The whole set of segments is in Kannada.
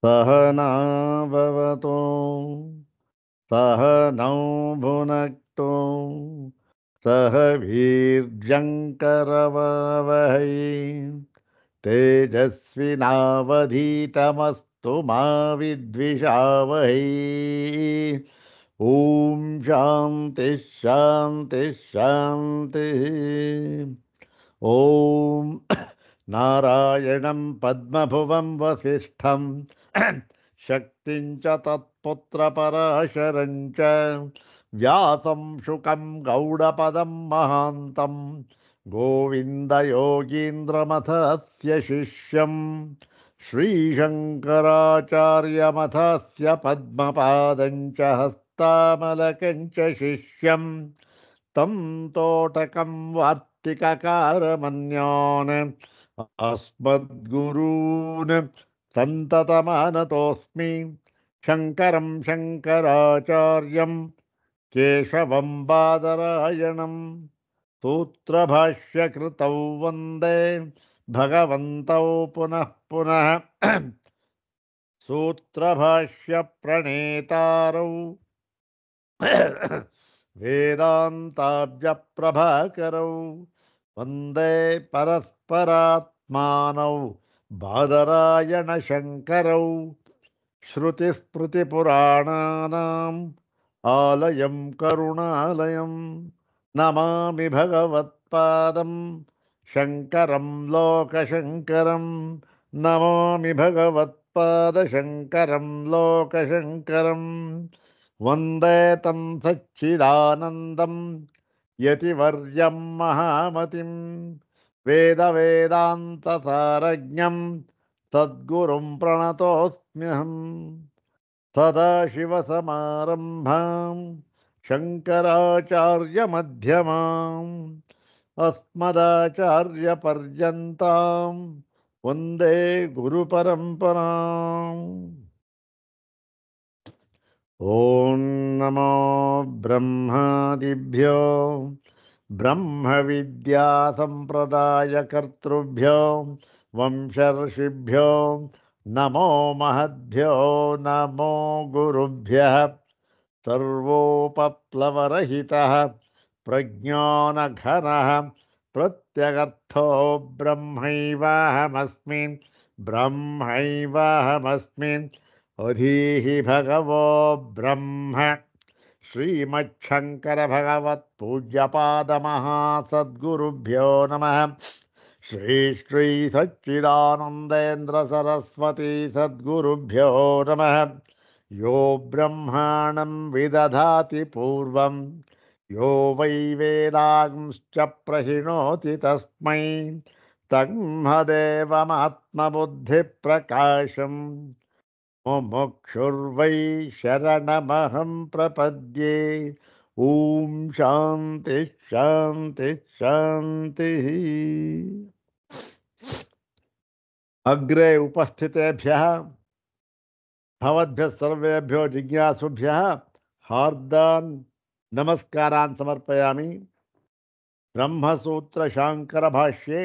सहनाववतु सहनौ भुनक्तु सह वीर्यङ्करवावहै तेजस्विनावधीतमस्तु मा विद्विषावहै। ॐ शान्ति शान्ति शान्तिः। ॐ नारायणं पद्मभुवं वसिष्ठं शक्तिं च तत्पुत्रपराशरं च व्यासं शुकं गौडपदं महान्तं गोविन्दयोगीन्द्रमथस्य शिष्यं श्रीशङ्कराचार्यमथस्य पद्मपादं च हस्तामलकं च शिष्यं तं तोटकं वार्तिककारमन्यान् अस्मद्गुरून् सन्ततमानतोऽस्मि शङ्करं शङ्कराचार्यं केशवं बादरायणं सूत्रभाष्यकृतौ वन्दे भगवन्तौ पुनः पुनः सूत्रभाष्यप्रणेतारौ वेदान्ताब्जप्रभाकरौ वन्दे परस्परात्मानौ बादरायणशङ्करौ श्रुतिस्मृतिपुराणानाम् आलयं करुणालयं नमामि भगवत्पादं शङ्करं लोकशङ्करं नमामि भगवत्पादशङ्करं लोकशङ्करं वन्दे तं सच्चिदानन्दं यतिवर्यं महामतिं वेदवेदान्तसारज्ञं तद्गुरुं प्रणतोऽस्म्यहम् सदाशिवसमारम्भां शङ्कराचार्यमध्यमाम् अस्मदाचार्यपर्यन्तां वन्दे गुरुपरम्पराम्। ॐ नमो ब्रह्मादिभ्यो ब्रह्मविद्यासम्प्रदायकर्तृभ्यो वंशर्षिभ्यो नमो महद्भ्यो नमो गुरुभ्यः सर्वोपप्लवरहितः प्रज्ञानघनः प्रत्यगर्थो ब्रह्मैवाहमस्मि ब्रह्मैवाहमस्मि अधीहि भगवो ब्रह्म श्रीमच्छङ्कर भगवत्पूज्यपादमहासद्गुरुभ्यो नमः। श्री श्री सच्चिदानन्देन्द्र सरस्वती सद्गुरुभ्यो नमः। यो ब्रह्माणं विदधाति पूर्वं यो वै वेदांश्च प्रहिणोति तस्मै तन्मदेवमात्मबुद्धिप्रकाशम् मुमुक्षुर्वै शरणमहं प्रपद्ये। ॐ शान्ति शान्ति शान्तिः। अग्रे उपस्थितेभ्यः भवद्भ्यः सर्वेभ्यो जिज्ञासुभ्यः हार्दान् नमस्कारान् समर्पयामि। ब्रह्मसूत्र शाङ्कर भाष्ये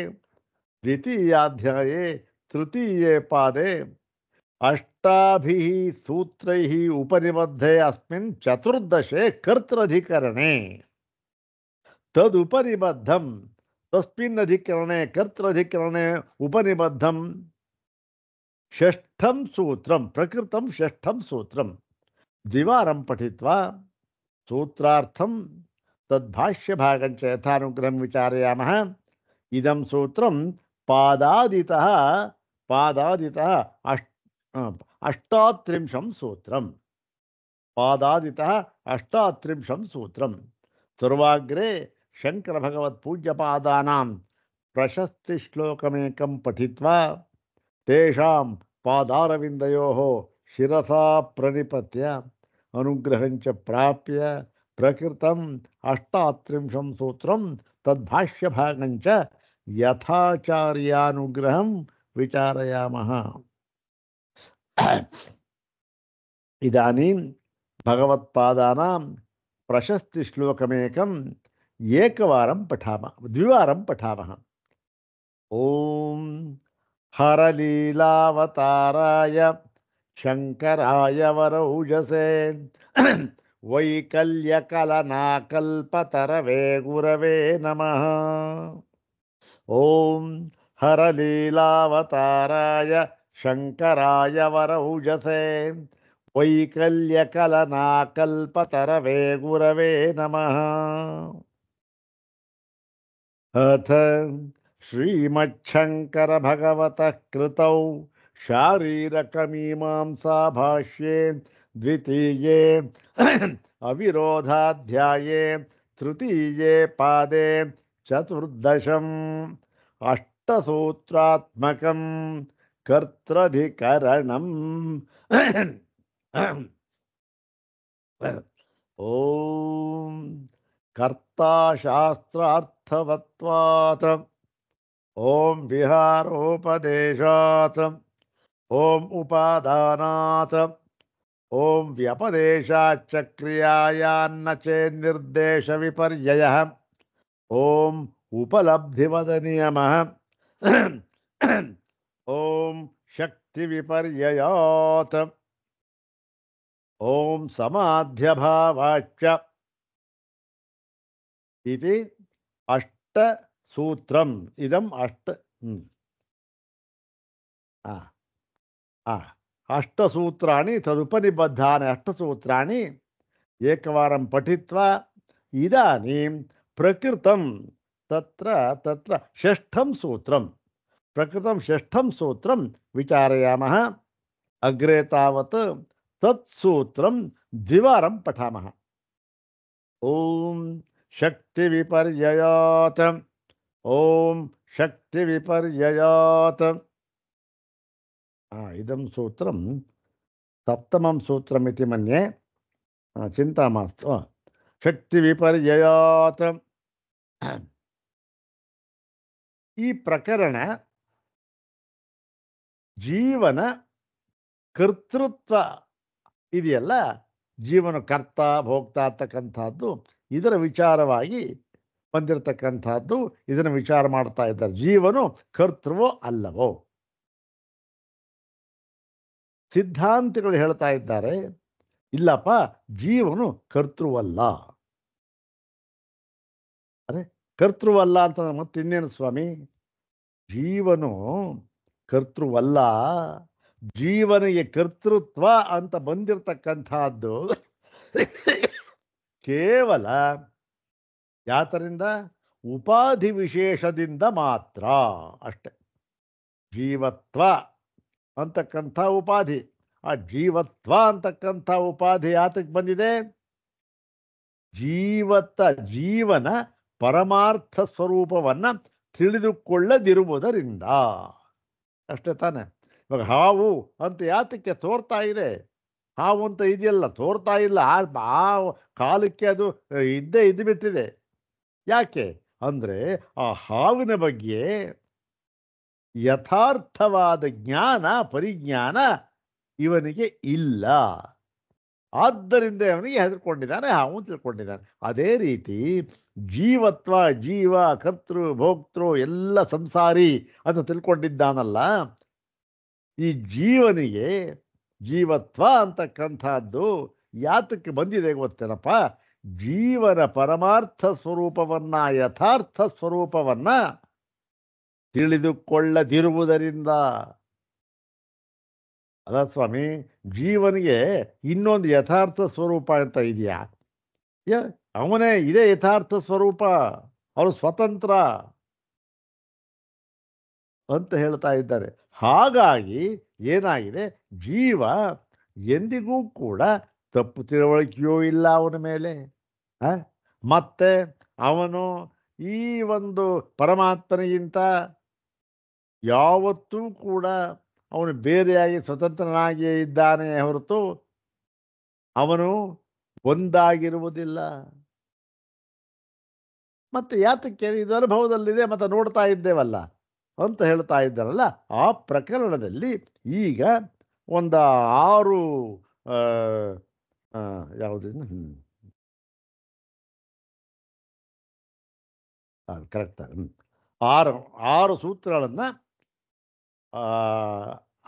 द्वितीयाध्याये तृतीये पादे अष्टाभिः सूत्रैः उपनिबद्धे अस्मिन् चतुर्दशे कर्तृधिकरणे तदुपनिबद्धं तस्मिन् अधिकरणे कर्तृधिकरणे उपनिबद्धं षष्ठं सूत्रं प्रकृतं षष्ठं सूत्रं द्विवारं पठित्वा सूत्रार्थं तद्भाष्यभागं च यथानुग्रहं विचारयामः। इदं सूत्रं पादादितः अष्टात्रिंशं सूत्रं पादादितः अष्टात्रिंशं सूत्रं सर्वाग्रे शङ्करभगवत्पूज्यपादानां प्रशस्तिश्लोकमेकं पठित्वा तेषां पादारविन्दयोः शिरसा प्रणिपत्य अनुग्रहं च प्राप्य प्रकृतम् अष्टात्रिंशं सूत्रं तद्भाष्यभागं च यथाचार्यानुग्रहं विचारयामः। इदानीं भगवत्पादानां प्रशस्तिश्लोकमेकम् एकवारं पठामः द्विवारं पठामः। ॐ हरलीलावताराय ಶಂಕರಾಯ ವರೌಜಸೆ ವೈಕಲ್ಯಕಲನಾಕಲ್ಪತರವೇ ಗುರವೇ ನಮಃ. ಓಂ ಹರಲೀಲಾವತಾರಾಯ ಶಂಕರಾಯ ವರೌಜಸೆ ವೈಕಲ್ಯಕಲನಾಕಲ್ಪತರವೇ ಗುರವೇ ನಮಃ. अथ श्रीमच्छंकर भगवतः कृतौ शारीरकमीमांसा भाष्ये द्वितीये अविरोधाध्याये तृतीये पादे चतुर्दशम् अष्टसूत्रात्मकं कर्त्रधिकरणम् ओम कर्ता शास्त्रार्थवत्वात् ओम विहारोपदेशात् ओम उपादानात् ओम व्यपदेशाच्च क्रियायान्न चेन्निर्देश विपर्ययः ओम उपलब्धिवदनियमः ओम शक्ति विपर्ययात् ओम समाध्यभावाच्च इति अष्ट सूत्रम इदम अष्ट अष्टसूत्राणि तदुपनिबद्धानि अष्टसूत्राणि एकवारं पठित्वा इदानीं प्रकृतं तत्र तत्र षष्ठं सूत्रं प्रकृतं षष्ठं सूत्रं विचारयामः. अग्रे तावत् तत्सूत्रं द्विवारं पठामः. ओम शक्ति विपर्ययात् ओम शक्ति विपर्ययात्. इदं सूत्रं सप्तमं सूत्रमिति मन्ये. चिंता मास्तु. शक्ति विपर्ययात्. ಈ ಪ್ರಕರಣ ಜೀವನ ಕರ್ತೃತ್ವ ಇದೆಯಲ್ಲ, ಜೀವನ ಕರ್ತ ಭೋಕ್ತ ಅಂತಕ್ಕಂಥದ್ದು ಇದರ ವಿಚಾರವಾಗಿ ಬಂದಿರತಕ್ಕಂಥದ್ದು. ಇದನ್ನು ವಿಚಾರ ಮಾಡ್ತಾ ಇದ್ದಾರೆ. ಜೀವನು ಕರ್ತೃವೋ ಅಲ್ಲವೋ? ಸಿದ್ಧಾಂತಿಗಳು ಹೇಳ್ತಾ ಇದ್ದಾರೆ, ಇಲ್ಲಪ್ಪ, ಜೀವನು ಕರ್ತೃವಲ್ಲ. ಅರೆ, ಕರ್ತೃವಲ್ಲ ಅಂತ ಮತ್ತೆ ಇನ್ನೇನು ಸ್ವಾಮಿ? ಜೀವನು ಕರ್ತೃವಲ್ಲ. ಜೀವನಿಗೆ ಕರ್ತೃತ್ವ ಅಂತ ಬಂದಿರತಕ್ಕಂಥದ್ದು ಕೇವಲ ಯಾತರಿಂದ? ಉಪಾಧಿ ವಿಶೇಷದಿಂದ ಮಾತ್ರ ಅಷ್ಟೆ. ಜೀವತ್ವ ಅಂತಕ್ಕಂಥ ಉಪಾಧಿ, ಆ ಜೀವತ್ವ ಅಂತಕ್ಕಂಥ ಉಪಾಧಿ ಯಾತಕ್ಕೆ ಬಂದಿದೆ? ಜೀವನ ಪರಮಾರ್ಥ ಸ್ವರೂಪವನ್ನ ತಿಳಿದುಕೊಳ್ಳದಿರುವುದರಿಂದ ಅಷ್ಟೇ ತಾನೆ. ಇವಾಗ ಹಾವು ಅಂತ ಯಾತಕ್ಕೆ ತೋರ್ತಾ ಇದೆ? ಹಾವು ಅಂತ ಇದೆಯಲ್ಲ, ತೋರ್ತಾ ಇಲ್ಲ. ಆ ಕಾಲಕ್ಕೆ ಅದು ಇದ್ದೇ ಇದ್ದುಬಿಟ್ಟಿದೆ. ಯಾಕೆ ಅಂದರೆ ಆ ಹಾವಿನ ಬಗ್ಗೆ ಯಥಾರ್ಥವಾದ ಜ್ಞಾನ ಪರಿಜ್ಞಾನ ಇವನಿಗೆ ಇಲ್ಲ. ಆದ್ದರಿಂದ ಅವನಿಗೆ ಹೆದರ್ಕೊಂಡಿದ್ದಾನೆ, ಹಾವು ತಿಳ್ಕೊಂಡಿದ್ದಾನೆ. ಅದೇ ರೀತಿ ಜೀವತ್ವ, ಜೀವ, ಕರ್ತೃ ಭೋಕ್ತೃ ಎಲ್ಲ ಸಂಸಾರಿ ಅಂತ ತಿಳ್ಕೊಂಡಿದ್ದಾನಲ್ಲ, ಈ ಜೀವನಿಗೆ ಜೀವತ್ವ ಅಂತಕ್ಕಂಥದ್ದು ಯಾತಕ್ಕೆ ಬಂದಿದೆ ಗೊತ್ತೇನಪ್ಪ? ಜೀವನ ಪರಮಾರ್ಥ ಸ್ವರೂಪವನ್ನ, ಯಥಾರ್ಥ ಸ್ವರೂಪವನ್ನ ತಿಳಿದುಕೊಳ್ಳದಿರುವುದರಿಂದ. ಅಲ್ಲ ಸ್ವಾಮಿ, ಜೀವನಿಗೆ ಇನ್ನೊಂದು ಯಥಾರ್ಥ ಸ್ವರೂಪ ಅಂತ ಇದೆಯಾ? ಅವನೇ ಇದೇ ಯಥಾರ್ಥ ಸ್ವರೂಪ, ಅವನು ಸ್ವತಂತ್ರ ಅಂತ ಹೇಳ್ತಾ ಇದ್ದಾರೆ. ಹಾಗಾಗಿ ಏನಾಗಿದೆ, ಜೀವ ಎಂದಿಗೂ ಕೂಡ ತಪ್ಪು ತಿಳುವಳಿಕೆಯೂ ಇಲ್ಲ ಅವನ ಮೇಲೆ. ಮತ್ತೆ ಅವನು ಈ ಒಂದು ಪರಮಾತ್ಮನಿಗಿಂತ ಯಾವತ್ತೂ ಕೂಡ ಅವನು ಬೇರೆಯಾಗಿ ಸ್ವತಂತ್ರನಾಗಿಯೇ ಇದ್ದಾನೆ ಹೊರತು ಅವನು ಒಂದಾಗಿರುವುದಿಲ್ಲ. ಮತ್ತೆ ಯಾತಕ್ಕೆ? ಇದು ಅನುಭವದಲ್ಲಿದೆ, ಮತ್ತೆ ನೋಡ್ತಾ ಇದ್ದೇವಲ್ಲ ಅಂತ ಹೇಳ್ತಾ ಇದ್ದಾರಲ್ಲ. ಆ ಪ್ರಕರಣದಲ್ಲಿ ಈಗ ಒಂದು 6 ಯಾವುದನ್ನು ಕರೆಕ್ಟ್ 6 ಸೂತ್ರಗಳನ್ನು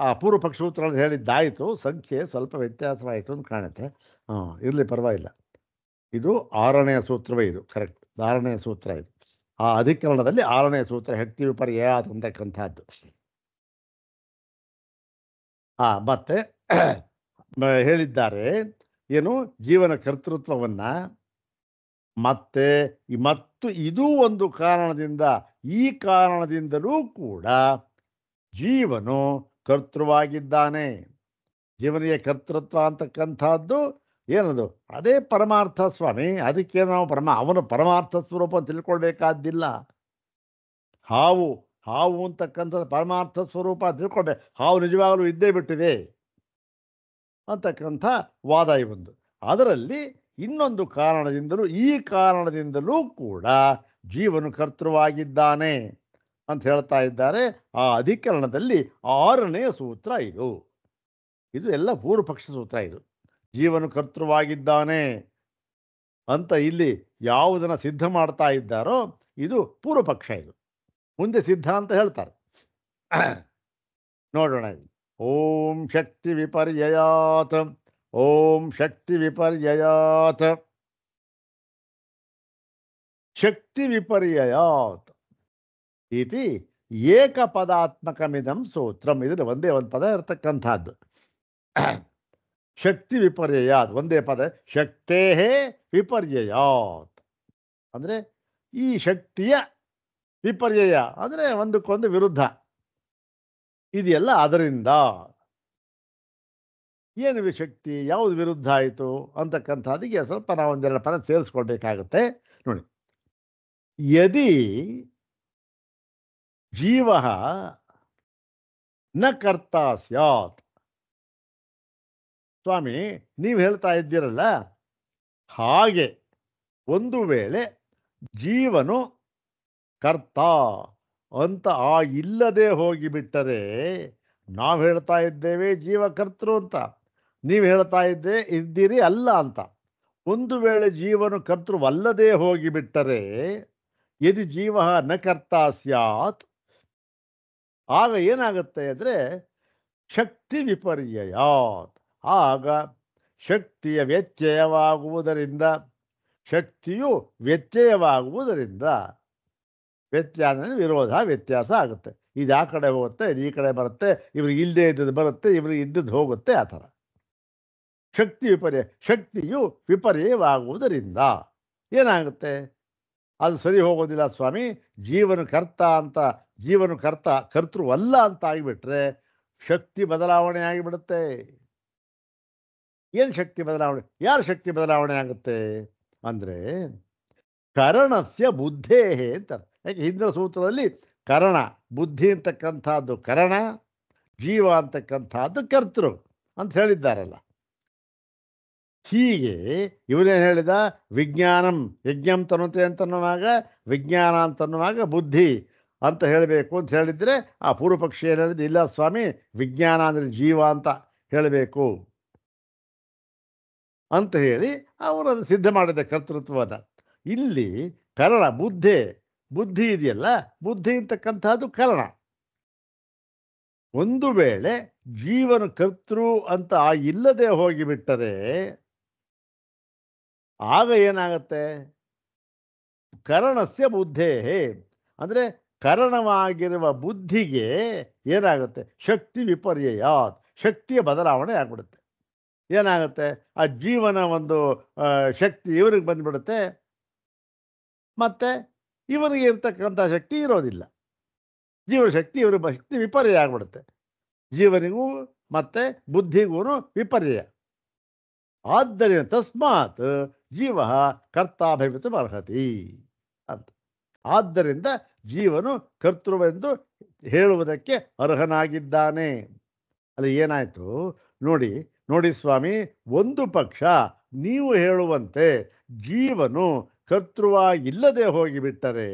ಆ ಪೂರ್ವ ಪಕ್ಷ ಸೂತ್ರಗಳನ್ನು ಹೇಳಿದ್ದಾಯಿತು. ಸಂಖ್ಯೆ ಸ್ವಲ್ಪ ವ್ಯತ್ಯಾಸವಾಯಿತು ಅಂತ ಕಾಣುತ್ತೆ. ಇರಲಿ, ಪರವಾಗಿಲ್ಲ. ಇದು 6ನೇ ಸೂತ್ರವೇ, ಇದು ಕರೆಕ್ಟ್. 6ನೇ ಸೂತ್ರ ಇದು. ಆ ಅಧಿಕರಣದಲ್ಲಿ 6ನೇ ಸೂತ್ರ ಶಕ್ತಿ ವಿಪರ್ಯಯ ಅಂತಕ್ಕಂಥದ್ದು. ಮತ್ತೆ ಹೇಳಿದ್ದಾರೆ ಏನು, ಜೀವನ ಕರ್ತೃತ್ವವನ್ನ ಮತ್ತು ಇದು ಒಂದು ಕಾರಣದಿಂದ, ಈ ಕಾರಣದಿಂದಲೂ ಕೂಡ ಜೀವನು ಕರ್ತೃವಾಗಿದ್ದಾನೆ. ಜೀವನಿಗೆ ಕರ್ತೃತ್ವ ಅಂತಕ್ಕಂಥದ್ದು ಏನದು, ಅದೇ ಪರಮಾರ್ಥ ಸ್ವಾಮಿ. ಅದಕ್ಕೆ ನಾವು ಅವನ ಪರಮಾರ್ಥ ಸ್ವರೂಪ ತಿಳ್ಕೊಳ್ಬೇಕಾದ್ದಿಲ್ಲ. ಹಾವು ಅಂತಕ್ಕಂಥದ್ದು ಪರಮಾರ್ಥ ಸ್ವರೂಪ ತಿಳ್ಕೊಳ್ಬೇಕು. ಹಾವು ನಿಜವಾಗಲೂ ಇದ್ದೇ ಬಿಟ್ಟಿದೆ ಅಂತಕ್ಕಂಥ ವಾದ ಇವೊಂದು. ಅದರಲ್ಲಿ ಇನ್ನೊಂದು ಕಾರಣದಿಂದಲೂ, ಈ ಕಾರಣದಿಂದಲೂ ಕೂಡ ಜೀವನು ಕರ್ತೃವಾಗಿದ್ದಾನೆ ಅಂತ ಹೇಳ್ತಾ ಇದ್ದಾರೆ. ಆ ಅಧಿಕರಣದಲ್ಲಿ 6ನೇ ಸೂತ್ರ ಇದು. ಇದು ಎಲ್ಲ ಪೂರ್ವ ಪಕ್ಷ ಸೂತ್ರ. ಇದು ಜೀವನು ಕರ್ತೃವಾಗಿದ್ದಾನೆ ಅಂತ ಇಲ್ಲಿ ಯಾವುದನ್ನು ಸಿದ್ಧ ಮಾಡ್ತಾ ಇದ್ದಾರೋ ಇದು ಪೂರ್ವ ಪಕ್ಷ. ಇದು ಮುಂದೆ ಸಿದ್ಧ ಅಂತ ಹೇಳ್ತಾರೆ. ನೋಡೋಣ. ಓಂ ಶಕ್ತಿ ವಿಪರ್ಯಯಾತ್, ಓಂ ಶಕ್ತಿ ವಿಪರ್ಯಯಾತ್, ಶಕ್ತಿ ವಿಪರ್ಯಯಾತ್ ಇತಿ ಏಕಪದಾತ್ಮಕಮಿದಂ ಸೂತ್ರಂ. ಇದ್ರ ಒಂದೇ ಒಂದು ಪದ ಇರತಕ್ಕಂಥದ್ದು. ಶಕ್ತಿ ವಿಪರ್ಯಯಾತ್ ಒಂದೇ ಪದ. ಶಕ್ತೇಹೇ ವಿಪರ್ಯಯಾತ್ ಅಂದರೆ ಈ ಶಕ್ತಿಯ ವಿಪರ್ಯಯ ಅಂದರೆ ಒಂದಕ್ಕೊಂದು ವಿರುದ್ಧ ಇದೆಯಲ್ಲ. ಅದರಿಂದ ಏನು ಶಕ್ತಿ, ಯಾವುದು ವಿರುದ್ಧ ಆಯಿತು ಅಂತಕ್ಕಂಥದ್ದಿಗೆ ಸ್ವಲ್ಪ ನಾವು ಒಂದೆರಡು ಪದ ಸೇರಿಸ್ಕೊಳ್ಬೇಕಾಗುತ್ತೆ. ನೋಡಿ, ಯದಿ ಜೀವ ನ ಕರ್ತ ಸ್ಯಾತ್. ಸ್ವಾಮಿ, ನೀವು ಹೇಳ್ತಾ ಇದ್ದೀರಲ್ಲ, ಹಾಗೆ ಒಂದು ವೇಳೆ ಜೀವನು ಕರ್ತ ಅಂತ ಇಲ್ಲದೆ ಹೋಗಿಬಿಟ್ಟರೆ, ನಾವು ಹೇಳ್ತಾ ಇದ್ದೇವೆ ಜೀವಕರ್ತೃ ಅಂತ, ನೀವು ಹೇಳ್ತಾ ಇದ್ದೀರಿ ಅಲ್ಲ ಅಂತ. ಒಂದು ವೇಳೆ ಜೀವನು ಕರ್ತೃವಲ್ಲದೆ ಹೋಗಿಬಿಟ್ಟರೆ, ಯದಿ ಜೀವ ನ ಕರ್ತ ಸ್ಯಾತ್, ಆಗ ಏನಾಗುತ್ತೆ ಅಂದರೆ ಶಕ್ತಿ ವಿಪರ್ಯಯಾತ್. ಆಗ ಶಕ್ತಿಯ ವ್ಯತ್ಯಯವಾಗುವುದರಿಂದ, ಶಕ್ತಿಯು ವ್ಯತ್ಯಯವಾಗುವುದರಿಂದ, ವ್ಯತ್ಯಾಸ ವಿರೋಧ, ವ್ಯತ್ಯಾಸ ಆಗುತ್ತೆ. ಇದು ಆ ಕಡೆ ಹೋಗುತ್ತೆ, ಇದು ಈ ಕಡೆ ಬರುತ್ತೆ, ಇವ್ರಿಗೆ ಇಲ್ಲದೆ ಇದ್ದದ್ದು ಬರುತ್ತೆ, ಇವ್ರಿಗೆ ಇದ್ದದ್ದು ಹೋಗುತ್ತೆ. ಆ ಥರ ಶಕ್ತಿಯು ವಿಪರ್ಯಯವಾಗುವುದರಿಂದ ಏನಾಗುತ್ತೆ, ಅದು ಸರಿ ಹೋಗೋದಿಲ್ಲ ಸ್ವಾಮಿ. ಜೀವನ ಕರ್ತೃವಲ್ಲ ಅಂತ ಆಗಿಬಿಟ್ರೆ ಶಕ್ತಿ ಬದಲಾವಣೆ ಆಗಿಬಿಡುತ್ತೆ. ಏನು ಶಕ್ತಿ ಬದಲಾವಣೆ, ಯಾರ ಶಕ್ತಿ ಬದಲಾವಣೆ ಆಗುತ್ತೆ ಅಂದರೆ ಕರಣಸ್ಯ ಬುದ್ಧೇ ಅಂತಾರೆ. ಯಾಕೆ ಹಿಂದಿನ ಸೂತ್ರದಲ್ಲಿ ಕರಣ, ಬುದ್ಧಿ ಅಂತಕ್ಕಂಥದ್ದು ಕರಣ, ಜೀವ ಅಂತಕ್ಕಂಥದ್ದು ಕರ್ತೃ ಅಂತ ಹೇಳಿದ್ದಾರಲ್ಲ. ಹೀಗೆ ಇವನೇನು ಹೇಳಿದ, ವಿಜ್ಞಾನಂ ಯಜ್ಞಂ ತನುತೆ ಅಂತನ್ನುವಾಗ, ವಿಜ್ಞಾನ ಅಂತನ್ನುವಾಗ ಬುದ್ಧಿ ಅಂತ ಹೇಳಬೇಕು ಅಂತ ಹೇಳಿದರೆ, ಆ ಪೂರ್ವ ಪಕ್ಷಿ ಏನು ಹೇಳಿದ್ದು, ಇಲ್ಲ ಸ್ವಾಮಿ, ವಿಜ್ಞಾನ ಅಂದರೆ ಜೀವ ಅಂತ ಹೇಳಬೇಕು ಅಂತ ಹೇಳಿ ಅವರನ್ನು ಸಿದ್ಧ ಮಾಡಿದ ಕರ್ತೃತ್ವವನ್ನು. ಇಲ್ಲಿ ಕರಣ, ಬುದ್ಧಿ ಇದೆಯಲ್ಲ, ಬುದ್ಧಿ ಅಂತಕ್ಕಂಥದ್ದು ಕರಣ. ಒಂದು ವೇಳೆ ಜೀವನ ಕರ್ತೃ ಅಂತ ಇಲ್ಲದೆ ಹೋಗಿಬಿಟ್ಟರೆ ಆಗ ಏನಾಗುತ್ತೆ, ಕರಣಸ್ಯ ಬುದ್ಧೇ ಅಂದರೆ ಕರಣವಾಗಿರುವ ಬುದ್ಧಿಗೆ ಏನಾಗುತ್ತೆ, ಶಕ್ತಿ ವಿಪರ್ಯಯಾತ್, ಶಕ್ತಿಯ ಬದಲಾವಣೆ ಆಗ್ಬಿಡುತ್ತೆ. ಏನಾಗುತ್ತೆ, ಆ ಜೀವನ ಒಂದು ಶಕ್ತಿ ಇವರಿಗೆ ಬಂದ್ಬಿಡುತ್ತೆ, ಮತ್ತು ಇವರಿಗೆ ಇರ್ತಕ್ಕಂಥ ಶಕ್ತಿ ಇರೋದಿಲ್ಲ. ಜೀವನ ಶಕ್ತಿ ಇವರ ಶಕ್ತಿ ವಿಪರ್ಯಯ ಆಗ್ಬಿಡುತ್ತೆ. ಜೀವನಿಗೂ ಮತ್ತು ಬುದ್ಧಿಗೂ ವಿಪರ್ಯಯ. ಆದ್ದರಿಂದ ತಸ್ಮಾತ್ ಜೀವ ಕರ್ತಾಭವಿತು ಅರ್ಹತಿ ಅಂತ. ಆದ್ದರಿಂದ ಜೀವನು ಕರ್ತೃವೆಂದು ಹೇಳುವುದಕ್ಕೆ ಅರ್ಹನಾಗಿದ್ದಾನೆ. ಅಲ್ಲಿ ಏನಾಯಿತು ನೋಡಿ ಸ್ವಾಮಿ, ಒಂದು ಪಕ್ಷ ನೀವು ಹೇಳುವಂತೆ ಜೀವನು ಕರ್ತೃವಾಗಿಲ್ಲದೆ ಹೋಗಿಬಿಟ್ಟರೆ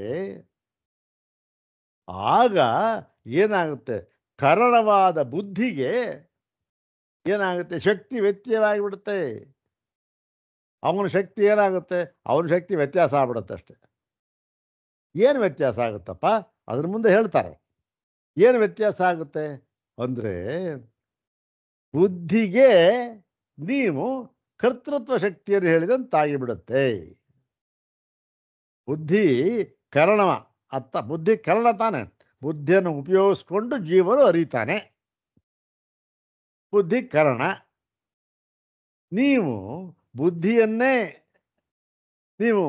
ಆಗ ಏನಾಗುತ್ತೆ, ಕರಣವಾದ ಬುದ್ಧಿಗೆ ಏನಾಗುತ್ತೆ, ಶಕ್ತಿ ವ್ಯತ್ಯಯವಾಗಿಬಿಡುತ್ತೆ. ಅವನ ಶಕ್ತಿ ಏನಾಗುತ್ತೆ, ಅವನ ಶಕ್ತಿ ವ್ಯತ್ಯಾಸ ಆಗ್ಬಿಡುತ್ತೆ ಅಷ್ಟೆ. ಏನು ವ್ಯತ್ಯಾಸ ಆಗುತ್ತಪ್ಪ, ಅದ್ರ ಮುಂದೆ ಹೇಳ್ತಾರೆ. ಏನು ವ್ಯತ್ಯಾಸ ಆಗುತ್ತೆ ಅಂದರೆ ಬುದ್ಧಿಗೆ ನೀವು ಕರ್ತೃತ್ವ ಶಕ್ತಿಯನ್ನು ಹೇಳಿದಂತಾಗಿಬಿಡುತ್ತೆ. ಬುದ್ಧಿ ಕರಣವ ಬುದ್ಧಿ ಕರಣ ತಾನೆ. ಬುದ್ಧಿಯನ್ನು ಉಪಯೋಗಿಸ್ಕೊಂಡು ಜೀವನು ಅರಿತಾನೆ. ಬುದ್ಧಿ ಕರಣ. ನೀವು ಬುದ್ಧಿಯನ್ನೇ ನೀವು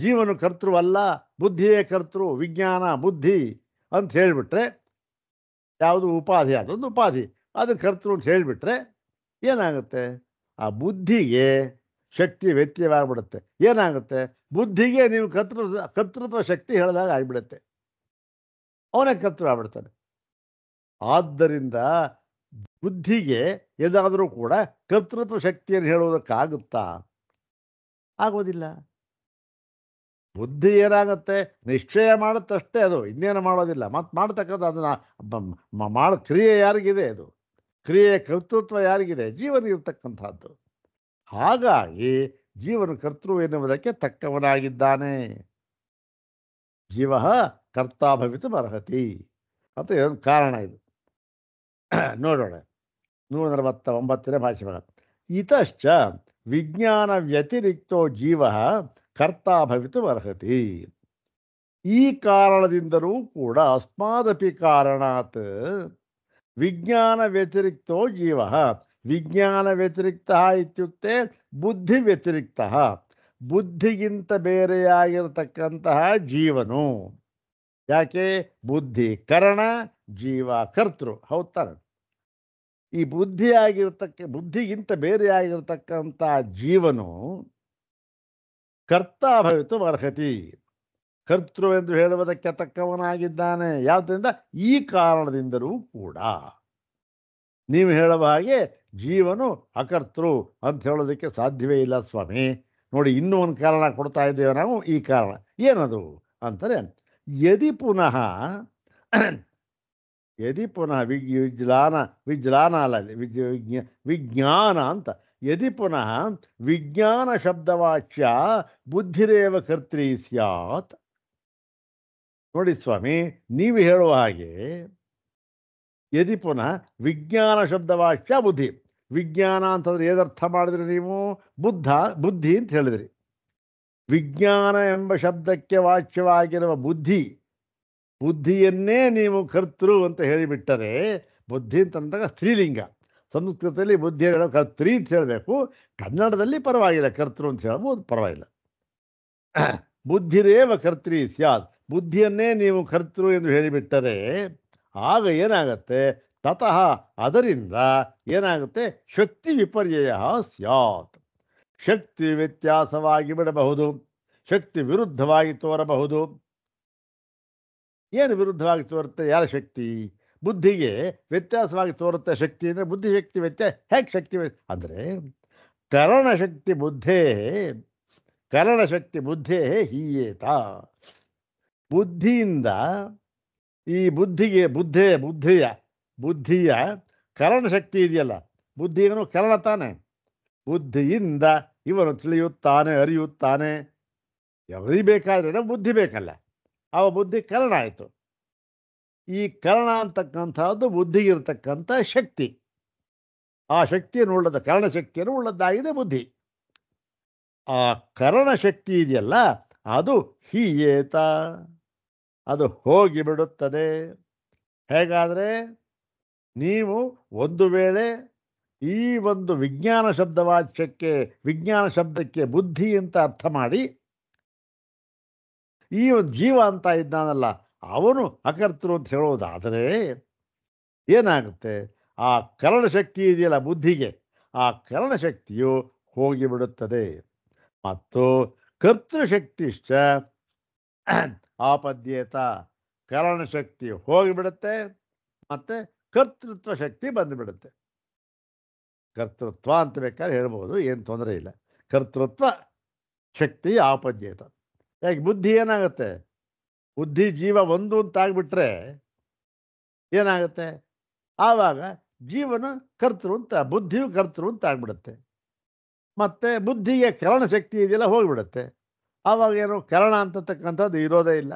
ಜೀವನು ಕರ್ತೃವಲ್ಲ, ಬುದ್ಧಿಯೇ ಕರ್ತೃ, ವಿಜ್ಞಾನ ಬುದ್ಧಿ ಅಂತ ಹೇಳಿಬಿಟ್ರೆ, ಯಾವುದು ಉಪಾಧಿ, ಅದೊಂದು ಉಪಾಧಿ, ಅದನ್ನು ಕರ್ತೃ ಅಂತ ಹೇಳಿಬಿಟ್ರೆ ಏನಾಗುತ್ತೆ? ಆ ಬುದ್ಧಿಗೆ ಶಕ್ತಿ ವ್ಯತ್ಯಯವಾಗಿಬಿಡುತ್ತೆ. ಏನಾಗುತ್ತೆ? ಬುದ್ಧಿಗೆ ನೀವು ಕರ್ತೃತ್ವ ಶಕ್ತಿ ಹೇಳಿದಾಗ ಆಗಿಬಿಡುತ್ತೆ. ಅವನೇ ಕರ್ತೃ ಆಗ್ಬಿಡ್ತಾನೆ. ಆದ್ದರಿಂದ ಬುದ್ಧಿಗೆ ಎಲ್ಲಾದರೂ ಕೂಡ ಕರ್ತೃತ್ವ ಶಕ್ತಿಯನ್ನು ಹೇಳುವುದಕ್ಕಾಗುತ್ತಾ? ಆಗೋದಿಲ್ಲ. ಬುದ್ಧಿ ಏನಾಗುತ್ತೆ? ನಿಶ್ಚಯ ಮಾಡುತ್ತಷ್ಟೇ, ಅದು ಇನ್ನೇನು ಮಾಡೋದಿಲ್ಲ. ಮತ್ತು ಮಾಡ್ತಕ್ಕಂಥ ಅದನ್ನು ಮಾಡೋ ಕ್ರಿಯೆ ಯಾರಿಗಿದೆ? ಅದು ಕ್ರಿಯೆಯ ಕರ್ತೃತ್ವ ಯಾರಿಗಿದೆ? ಜೀವನಿಗಿರ್ತಕ್ಕಂಥದ್ದು. ಹಾಗಾಗಿ ಜೀವನ ಕರ್ತೃ ಎನ್ನುವುದಕ್ಕೆ ತಕ್ಕವನಾಗಿದ್ದಾನೆ. ಜೀವ ಕರ್ತಾ ಭವಿತು ಅರ್ಹತಿ ಅಂತ ಒಂದು ಕಾರಣ ಇದು. ನೋಡೋಣ 149ನೇ ಭಾಷೆಗಳ ಇತಶ್ಚ ವಿಜ್ಞಾನ ವ್ಯತಿರಿಕ್ತೋ ಜೀವ ಕರ್ತಾ ಭವಿತು ಅರ್ಹತಿ. ಈ ಕಾರಣದಿಂದಲೂ ಕೂಡ ಅಸ್ಮಾದಪಿ ಕಾರಣಾತ್ ವಿಜ್ಞಾನ ವ್ಯತಿರಿಕ್ತೋ ಜೀವ. ವಿಜ್ಞಾನ ವ್ಯತಿರಿಕ್ತ ಇತ್ಯುಕ್ತೆ ಬುದ್ಧಿ ವ್ಯತಿರಿಕ್ತ. ಬುದ್ಧಿಗಿಂತ ಬೇರೆಯಾಗಿರತಕ್ಕಂತಹ ಜೀವನು. ಯಾಕೆ? ಬುದ್ಧಿ ಕರಣ, ಜೀವ ಕರ್ತೃ. ಹೌದ್ ತಾನೆ? ಈ ಬುದ್ಧಿಗಿಂತ ಬೇರೆಯಾಗಿರ್ತಕ್ಕಂಥ ಜೀವನು ಕರ್ತಾ ಭವಿತು ಅರ್ಹತಿ, ಕರ್ತೃ ಎಂದು ಹೇಳುವುದಕ್ಕೆ ತಕ್ಕವನಾಗಿದ್ದಾನೆ. ಯಾವುದರಿಂದ? ಈ ಕಾರಣದಿಂದಲೂ ಕೂಡ. ನೀವು ಹೇಳುವ ಹಾಗೆ ಜೀವನು ಅಕರ್ತೃ ಅಂತ ಹೇಳೋದಕ್ಕೆ ಸಾಧ್ಯವೇ ಇಲ್ಲ ಸ್ವಾಮಿ. ನೋಡಿ, ಇನ್ನೂ ಒಂದು ಕಾರಣ ಕೊಡ್ತಾ ಇದ್ದೇವೆ ನಾವು. ಈ ಕಾರಣ ಏನದು ಅಂತಾರೆ, ಯದಿ ಪುನಃ ವಿಜ್ಞಾನ ಅಲ್ಲ, ವಿಜ್ಞಾನ ಅಂತ. ಯದಿ ಪುನಃ ವಿಜ್ಞಾನ ಶಬ್ದವಾಚ್ಯ ಬುದ್ಧಿರೇವ ಕರ್ತ್ರಿ ಸ್ಯಾತ್. ನೋಡಿ ಸ್ವಾಮಿ, ನೀವು ಹೇಳುವ ಹಾಗೆ ಯದಿ ಪುನಃ ವಿಜ್ಞಾನ ಶಬ್ದವಾಚ್ಯ ಬುದ್ಧಿ. ವಿಜ್ಞಾನ ಅಂತಂದ್ರೆ ಏನರ್ಥ ಮಾಡಿದ್ರಿ ನೀವು? ಬುದ್ಧಿ ಅಂತ ಹೇಳಿದ್ರಿ. ವಿಜ್ಞಾನ ಎಂಬ ಶಬ್ದಕ್ಕೆ ವಾಚ್ಯವಾಗಿರುವ ಬುದ್ಧಿಯನ್ನೇ ನೀವು ಕರ್ತೃ ಅಂತ ಹೇಳಿಬಿಟ್ಟರೆ, ಬುದ್ಧಿ ಅಂತಂದಾಗ ಸ್ತ್ರೀಲಿಂಗ. ಸಂಸ್ಕೃತದಲ್ಲಿ ಬುದ್ಧಿ ಹೇಳೋ ಕರ್ತ್ರಿ ಅಂತ ಹೇಳಬೇಕು, ಕನ್ನಡದಲ್ಲಿ ಪರವಾಗಿಲ್ಲ, ಕರ್ತೃ ಅಂತ ಹೇಳ್ಬೋದು, ಪರವಾಗಿಲ್ಲ. ಬುದ್ಧಿರೇವ ಕರ್ತ್ರಿ ಸ್ಯಾತ್. ಬುದ್ಧಿಯನ್ನೇ ನೀವು ಕರ್ತೃ ಎಂದು ಹೇಳಿಬಿಟ್ಟರೆ ಆಗ ಏನಾಗುತ್ತೆ? ತತಃ ಅದರಿಂದ ಏನಾಗುತ್ತೆ? ಶಕ್ತಿ ವಿಪರ್ಯಯ ಸ್ಯಾತ್. ಶಕ್ತಿ ವ್ಯತ್ಯಾಸವಾಗಿ ಬಿಡಬಹುದು, ಶಕ್ತಿ ವಿರುದ್ಧವಾಗಿ ತೋರಬಹುದು. ಏನು ವಿರುದ್ಧವಾಗಿ ತೋರುತ್ತೆ? ಯಾರ ಶಕ್ತಿ? ಬುದ್ಧಿಗೆ ವ್ಯತ್ಯಾಸವಾಗಿ ತೋರುತ್ತೆ ಶಕ್ತಿ ಅಂದರೆ. ಬುದ್ಧಿ ಶಕ್ತಿ ವ್ಯತ್ಯಾಸ ಹೇಗೆ? ಶಕ್ತಿ ಅಂದರೆ ಕರಣಶಕ್ತಿ ಬುದ್ಧೇ ಹೀಯೇತ. ಬುದ್ಧಿಯಿಂದ ಈ ಬುದ್ಧಿಯ ಕರಣಶಕ್ತಿ ಇದೆಯಲ್ಲ, ಬುದ್ಧಿಯನ್ನು ಕರಣ ತಾನೆ. ಬುದ್ಧಿಯಿಂದ ಇವನು ತಿಳಿಯುತ್ತಾನೆ, ಅರಿಯುತ್ತಾನೆ. ಅರಿಬೇಕಾದ್ರೆ ಬುದ್ಧಿ ಬೇಕಲ್ಲ, ಅವ ಬುದ್ಧಿ ಕರಣ ಆಯಿತು. ಈ ಕರಣ ಅಂತಕ್ಕಂಥದ್ದು ಬುದ್ಧಿಗಿರ್ತಕ್ಕಂಥ ಶಕ್ತಿ. ಆ ಶಕ್ತಿಯನ್ನು ಉಳ್ಳದ, ಕರಣಶಕ್ತಿಯನ್ನು ಉಳ್ಳದ್ದಾಗಿದೆ ಬುದ್ಧಿ. ಆ ಕರಣಶಕ್ತಿ ಇದೆಯಲ್ಲ, ಅದು ಹೀಯೇತ, ಅದು ಹೋಗಿಬಿಡುತ್ತದೆ. ಹೇಗಾದರೆ, ನೀವು ಒಂದು ವೇಳೆ ಈ ಒಂದು ವಿಜ್ಞಾನ ಶಬ್ದಕ್ಕೆ ಬುದ್ಧಿ ಅಂತ ಅರ್ಥ ಮಾಡಿ, ಈ ಒಂದು ಜೀವ ಅಂತ ಇದ್ದಾನಲ್ಲ ಅವನು ಅಕರ್ತೃ ಅಂತ ಹೇಳೋದಾದರೆ ಏನಾಗುತ್ತೆ? ಆ ಕರಣಶಕ್ತಿ ಇದೆಯಲ್ಲ ಬುದ್ಧಿಗೆ, ಆ ಕರಣಶಕ್ತಿಯು ಹೋಗಿಬಿಡುತ್ತದೆ. ಮತ್ತು ಕರ್ತೃಶಕ್ತಿಶ್ಚ ಆಪದ್ಯೇತ. ಕರಣಶಕ್ತಿ ಹೋಗಿಬಿಡುತ್ತೆ, ಮತ್ತೆ ಕರ್ತೃತ್ವ ಶಕ್ತಿ ಬಂದುಬಿಡುತ್ತೆ. ಕರ್ತೃತ್ವ ಅಂತ ಬೇಕಾದ್ರೆ ಹೇಳ್ಬೋದು, ಏನು ತೊಂದರೆ ಇಲ್ಲ. ಕರ್ತೃತ್ವ ಶಕ್ತಿ ಆಪದ್ಯೇತ. ಯಾಕೆ? ಬುದ್ಧಿ ಏನಾಗುತ್ತೆ? ಬುದ್ಧಿ ಜೀವ ಒಂದು ಅಂತಾಗ್ಬಿಟ್ರೆ ಏನಾಗುತ್ತೆ? ಆವಾಗ ಜೀವನ ಕರ್ತೃ ಅಂತ, ಬುದ್ಧಿಯು ಕರ್ತೃ ಅಂತ ಆಗ್ಬಿಡುತ್ತೆ. ಮತ್ತೆ ಬುದ್ಧಿಗೆ ಕರಣ ಶಕ್ತಿ ಇದೆಯಲ್ಲ ಹೋಗಿಬಿಡುತ್ತೆ. ಆವಾಗ ಏನು? ಕರಣ ಅಂತಕ್ಕಂಥದ್ದು ಇರೋದೇ ಇಲ್ಲ.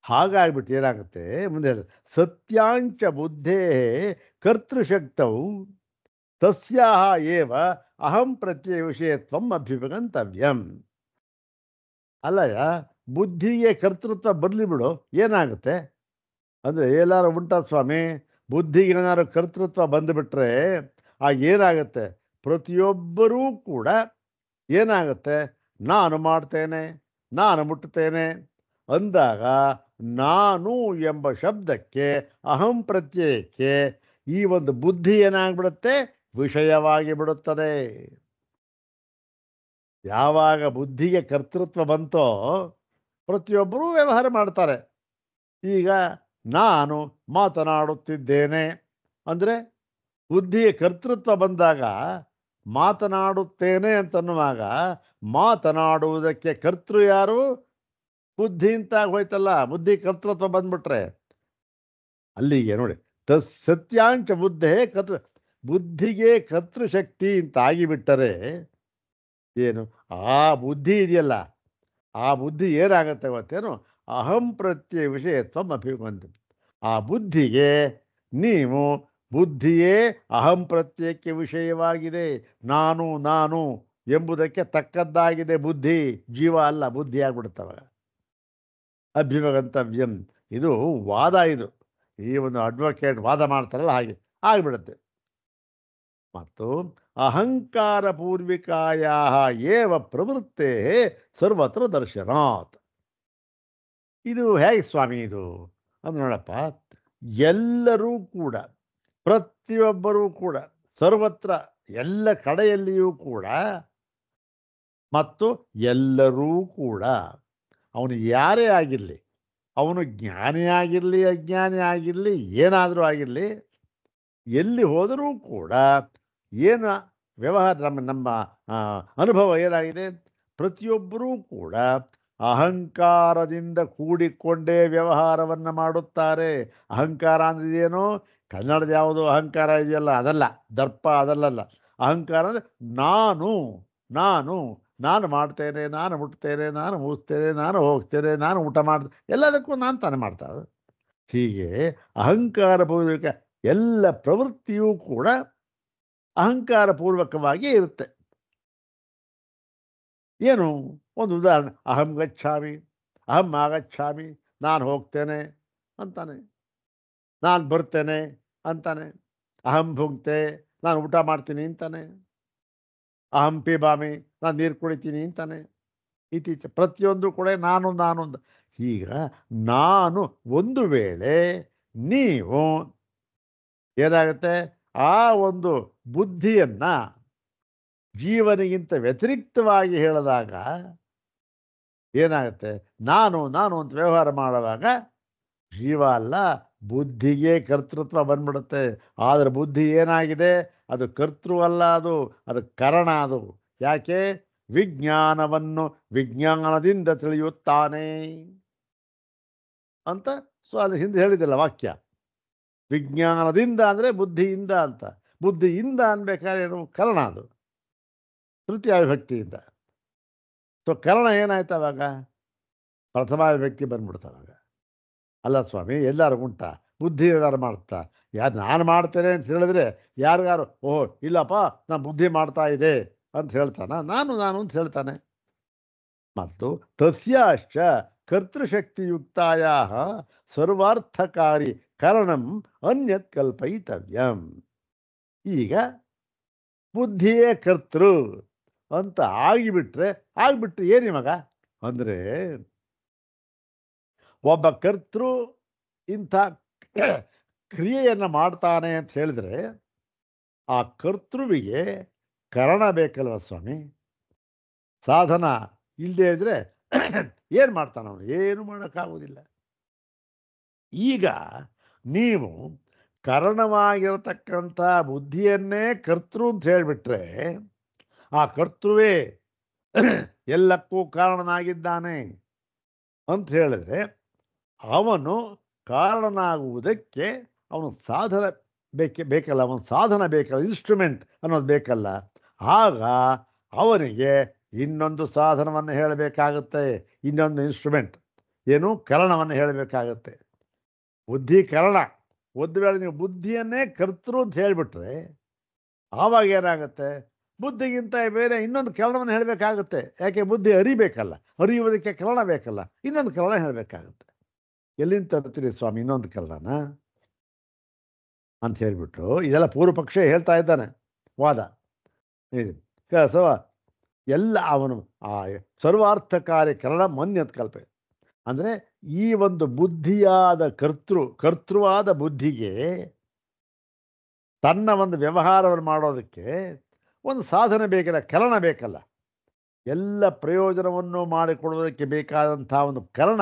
ಹಾಗಾಗ್ಬಿಟ್ಟು ಏನಾಗುತ್ತೆ ಮುಂದೆ ಸತ್ಯಾಂಚ ಬುದ್ಧೇ ಕರ್ತೃಶಕ್ತವು ತಸ್ಯಾಹ ಏವ ಅಹಂ ಪ್ರತ್ಯಯ ವಿಷಯತ್ವಂ ಅಭ್ಯುಪಗಂತವ್ಯಂ. ಅಲ್ಲಯ್ಯ, ಬುದ್ಧಿಗೆ ಕರ್ತೃತ್ವ ಬರಲಿ ಬಿಡು, ಏನಾಗುತ್ತೆ ಅಂದರೆ ಎಲ್ಲಾರು ಉಂಟಾ ಸ್ವಾಮಿ? ಬುದ್ಧಿಗೆ ಏನಾದ್ರು ಕರ್ತೃತ್ವ ಬಂದುಬಿಟ್ರೆ ಆಗ ಏನಾಗುತ್ತೆ? ಪ್ರತಿಯೊಬ್ಬರೂ ಕೂಡ ಏನಾಗುತ್ತೆ, ನಾನು ಮಾಡ್ತೇನೆ, ನಾನು ಮುಟ್ಟುತ್ತೇನೆ ಅಂದಾಗ ನಾನು ಎಂಬ ಶಬ್ದಕ್ಕೆ, ಅಹಂ ಪ್ರತ್ಯಯಕ್ಕೆ ಈ ಒಂದು ಬುದ್ಧಿ ಏನಾಗ್ಬಿಡುತ್ತೆ? ವಿಷಯವಾಗಿ ಬಿಡುತ್ತದೆ. ಯಾವಾಗ ಬುದ್ಧಿಗೆ ಕರ್ತೃತ್ವ ಬಂತೋ ಪ್ರತಿಯೊಬ್ಬರೂ ವ್ಯವಹಾರ ಮಾಡ್ತಾರೆ. ಈಗ ನಾನು ಮಾತನಾಡುತ್ತಿದ್ದೇನೆ ಅಂದರೆ ಬುದ್ಧಿಯ ಕರ್ತೃತ್ವ ಬಂದಾಗ ಮಾತನಾಡುತ್ತೇನೆ ಅಂತನ್ನುವಾಗ ಮಾತನಾಡುವುದಕ್ಕೆ ಕರ್ತೃ ಯಾರು? ಬುದ್ಧಿ ಅಂತ ಹೋಯ್ತಲ್ಲ. ಬುದ್ಧಿ ಕರ್ತೃತ್ವ ಬಂದ್ಬಿಟ್ರೆ ಅಲ್ಲಿಗೆ ನೋಡಿ, ಸತ್ಯಾಂಶ ಬುದ್ಧೇ ಬುದ್ಧಿಗೆ ಕರ್ತೃಶಕ್ತಿ ಅಂತ ಆಗಿಬಿಟ್ಟರೆ ಏನು ಆ ಬುದ್ಧಿ ಇದೆಯಲ್ಲ, ಆ ಬುದ್ಧಿ ಏನಾಗತ್ತೆ ಗೊತ್ತೇನು? ಅಹಂ ಪ್ರತ್ಯಯ ವಿಷಯತ್ವ ಅಭಿವಂತ. ಆ ಬುದ್ಧಿಗೆ ನೀವು ಬುದ್ಧಿಯೇ ಅಹಂ ಪ್ರತ್ಯಯಕ್ಕೆ ವಿಷಯವಾಗಿದೆ. ನಾನು ನಾನು ಎಂಬುದಕ್ಕೆ ತಕ್ಕದ್ದಾಗಿದೆ ಬುದ್ಧಿ, ಜೀವ ಅಲ್ಲ, ಬುದ್ಧಿ ಆಗ್ಬಿಡುತ್ತವಾಗ. ಅಭ್ಯುಪಗಂತವ್ಯಂ. ಇದು ವಾದ. ಇದು ಈ ಒಂದು ಅಡ್ವೊಕೇಟ್ ವಾದ ಮಾಡ್ತಾರಲ್ಲ ಹಾಗೆ ಆಗಿಬಿಡುತ್ತೆ. ಮತ್ತು ಅಹಂಕಾರ ಪೂರ್ವಿಕಾಯ ಏವ ಪ್ರವೃತ್ತೇ ಸರ್ವತ್ರ ದರ್ಶನಾತ್. ಇದು ಹೇಗೆ ಸ್ವಾಮಿ ಇದು ಅಂದ್ರೆ ನೋಡಪ್ಪ, ಎಲ್ಲರೂ ಕೂಡ, ಪ್ರತಿಯೊಬ್ಬರೂ ಕೂಡ, ಸರ್ವತ್ರ ಎಲ್ಲ ಕಡೆಯಲ್ಲಿಯೂ ಕೂಡ, ಮತ್ತು ಎಲ್ಲರೂ ಕೂಡ, ಅವನು ಯಾರೇ ಆಗಿರಲಿ, ಅವನು ಜ್ಞಾನಿ ಆಗಿರಲಿ ಅಜ್ಞಾನಿ ಆಗಿರಲಿ ಏನಾದರೂ ಆಗಿರಲಿ, ಎಲ್ಲಿ ಹೋದರೂ ಕೂಡ ಏನು ವ್ಯವಹಾರ ನಮ್ಮ ಅನುಭವ ಏನಾಗಿದೆ? ಪ್ರತಿಯೊಬ್ಬರೂ ಕೂಡ ಅಹಂಕಾರದಿಂದ ಕೂಡಿಕೊಂಡೇ ವ್ಯವಹಾರವನ್ನು ಮಾಡುತ್ತಾರೆ. ಅಹಂಕಾರ ಅಂದರೆ ಏನು? ಕನ್ನಡದ ಯಾವುದು ಅಹಂಕಾರ ಇದೆಯಲ್ಲ ಅದಲ್ಲ, ದರ್ಪ ಅದಲ್ಲಲ್ಲ. ಅಹಂಕಾರ ಅಂದರೆ ನಾನು ನಾನು ನಾನು ಮಾಡ್ತೇನೆ, ನಾನು ಮುಟ್ತೇನೆ, ನಾನು ಮೂಸ್ತೇನೆ, ನಾನು ಹೋಗ್ತೇನೆ, ನಾನು ಊಟ ಮಾಡ್ತೇನೆ, ಎಲ್ಲದಕ್ಕೂ ನಾನು ತಾನೇ ಮಾಡ್ತಾರೆ. ಹೀಗೆ ಅಹಂಕಾರ ಪೂರ್ವಕ ಎಲ್ಲ ಪ್ರವೃತ್ತಿಯೂ ಕೂಡ ಅಹಂಕಾರ ಪೂರ್ವಕವಾಗಿ ಇರುತ್ತೆ. ಏನು ಒಂದು ಉದಾಹರಣೆ, ಅಹಂ ಗಚ್ಛಾಮಿ, ಅಹಂ ಆಗಚ್ಛಾಮಿ, ನಾನು ಹೋಗ್ತೇನೆ ಅಂತಾನೆ, ನಾನು ಬರ್ತೇನೆ ಅಂತಾನೆ. ಅಹಂ ಭುಂಕ್ತೆ, ನಾನು ಊಟ ಮಾಡ್ತೀನಿ ಅಂತಾನೆ. ಅಹಂ ಪಿಬಾಮಿ, ನಾನು ನೀರು ಕುಡಿತೀನಿ ಅಂತಾನೆ. ಇತ್ತೀಚೆ ಪ್ರತಿಯೊಂದು ಕೂಡ ನಾನು ನಾನು ಅಂತ. ಈಗ ನಾನು ಒಂದು ವೇಳೆ ನೀವು ಏನಾಗುತ್ತೆ, ಆ ಒಂದು ಬುದ್ಧಿಯನ್ನು ಜೀವನಿಗಿಂತ ವ್ಯತಿರಿಕ್ತವಾಗಿ ಹೇಳಿದಾಗ ಏನಾಗುತ್ತೆ? ನಾನು ನಾನು ಅಂತ ವ್ಯವಹಾರ ಮಾಡುವಾಗ ಜೀವ ಅಲ್ಲ, ಬುದ್ಧಿಗೆ ಕರ್ತೃತ್ವ ಬಂದ್ಬಿಡುತ್ತೆ. ಆದರೆ ಬುದ್ಧಿ ಏನಾಗಿದೆ? ಅದು ಕರ್ತೃ ಅಲ್ಲ, ಅದು ಕರಣ. ಅದು ಯಾಕೆ? ವಿಜ್ಞಾನವನ್ನು ವಿಜ್ಞಾನದಿಂದ ತಿಳಿಯುತ್ತಾನೆ ಅಂತ ಅದು ಹಿಂದೆ ಹೇಳಿದಿಲ್ಲ ವಾಕ್ಯ. ವಿಜ್ಞಾನದಿಂದ ಅಂದರೆ ಬುದ್ಧಿಯಿಂದ ಅಂತ. ಬುದ್ಧಿಯಿಂದ ಅನ್ಬೇಕಾದ್ರೆ ಏನು? ಕರಣ, ಅದು ತೃತೀಯ ವಿಭಕ್ತಿಯಿಂದ. ಸೊ ಕರಣ ಏನಾಯ್ತು ಅವಾಗ? ಪ್ರಥಮ ವಿಭಕ್ತಿ ಬಂದ್ಬಿಡ್ತಾವಾಗ. ಅಲ್ಲ ಸ್ವಾಮಿ, ಎಲ್ಲರೂ ಉಂಟಾ ಬುದ್ಧಿ ಏನಾರು ಮಾಡ್ತಾ? ಯಾರು ನಾನು ಮಾಡ್ತೇನೆ ಅಂತ ಹೇಳಿದ್ರೆ ಯಾರಿಗಾರು ಓಹೋ ಇಲ್ಲಪ್ಪ ನಾನು ಬುದ್ಧಿ ಮಾಡ್ತಾ ಇದೆ ಅಂತ ಹೇಳ್ತಾನ? ನಾನು ನಾನು ಅಂತ ಹೇಳ್ತಾನೆ. ಮತ್ತು ತಸ್ಯಾಶ್ಚ ಕರ್ತೃಶಕ್ತಿಯುಕ್ತಾಯ ಸರ್ವಾರ್ಥಕಾರಿ ಕರಣಂ ಅನ್ಯತ್ ಕಲ್ಪಯಿತವ್ಯಂ. ಈಗ ಬುದ್ಧಿಯೇ ಕರ್ತೃ ಅಂತ ಆಗಿಬಿಟ್ರೆ ಏನಿವಾಗ ಅಂದರೆ, ಒಬ್ಬ ಕರ್ತೃ ಇಂಥ ಕ್ರಿಯೆಯನ್ನು ಮಾಡ್ತಾನೆ ಅಂತ ಹೇಳಿದ್ರೆ ಆ ಕರ್ತೃವಿಗೆ ಕರಣ ಬೇಕಲ್ವ ಸ್ವಾಮಿ? ಸಾಧನ ಇಲ್ಲದೆ ಇದ್ರೆ ಏನು ಮಾಡ್ತಾನೆ ಅವನು? ಏನು ಮಾಡೋಕ್ಕಾಗೋದಿಲ್ಲ. ಈಗ ನೀವು ಕಾರಣವಾಗಿರತಕ್ಕಂಥ ಬುದ್ಧಿಯನ್ನೇ ಕರ್ತೃ ಅಂತ ಹೇಳಿಬಿಟ್ರೆ ಆ ಕರ್ತೃವೇ ಎಲ್ಲಕ್ಕೂ ಕಾರಣನಾಗಿದ್ದಾನೆ ಅಂತ ಹೇಳಿದ್ರೆ ಅವನು ಕಾರಣನಾಗುವುದಕ್ಕೆ ಅವನು ಸಾಧನ ಬೇಕಲ್ಲ, ಅವನು ಸಾಧನ ಬೇಕಲ್ಲ, ಇನ್ಸ್ಟ್ರೂಮೆಂಟ್ ಅನ್ನೋದು ಬೇಕಲ್ಲ. ಆಗ ಅವನಿಗೆ ಇನ್ನೊಂದು ಸಾಧನವನ್ನು ಹೇಳಬೇಕಾಗುತ್ತೆ, ಇನ್ನೊಂದು ಇನ್ಸ್ಟ್ರೂಮೆಂಟ್. ಏನು ಕರಣವನ್ನು ಹೇಳಬೇಕಾಗತ್ತೆ. ಬುದ್ಧಿ ಕರಣ. ಒಂದು ವೇಳೆ ನೀವು ಬುದ್ಧಿಯನ್ನೇ ಕರ್ತೃ ಅಂತ ಹೇಳಿಬಿಟ್ರೆ ಆವಾಗ ಏನಾಗುತ್ತೆ, ಬುದ್ಧಿಗಿಂತ ಬೇರೆ ಇನ್ನೊಂದು ಕರಣವನ್ನು ಹೇಳಬೇಕಾಗುತ್ತೆ. ಯಾಕೆ, ಬುದ್ಧಿ ಅರಿಬೇಕಲ್ಲ, ಅರಿಯುವುದಕ್ಕೆ ಕರಣ ಬೇಕಲ್ಲ, ಇನ್ನೊಂದು ಕರಣ ಹೇಳಬೇಕಾಗುತ್ತೆ. ಎಲ್ಲಿಂದ ತರ್ತೀರಿ ಸ್ವಾಮಿ ಇನ್ನೊಂದು ಕರಣನ ಅಂತ ಹೇಳಿಬಿಟ್ರು. ಇದೆಲ್ಲ ಪೂರ್ವ ಪಕ್ಷ ಹೇಳ್ತಾ ಇದ್ದಾನೆ, ವಾದ ಇದು. ಅಥವಾ ಎಲ್ಲ ಅವನು ಆ ಸರ್ವಾರ್ಥಕಾರಿ ಕರಣ ಮನ್ಯತ್ ಕಲ್ಪೆ ಅಂದರೆ ಈ ಒಂದು ಬುದ್ಧಿಯಾದ ಕರ್ತೃವಾದ ಬುದ್ಧಿಗೆ ತನ್ನ ಒಂದು ವ್ಯವಹಾರವನ್ನು ಮಾಡೋದಕ್ಕೆ ಒಂದು ಸಾಧನ ಬೇಕಿಲ್ಲ, ಕರಣ ಬೇಕಲ್ಲ. ಎಲ್ಲ ಪ್ರಯೋಜನವನ್ನು ಮಾಡಿಕೊಡೋದಕ್ಕೆ ಬೇಕಾದಂಥ ಒಂದು ಕರಣ,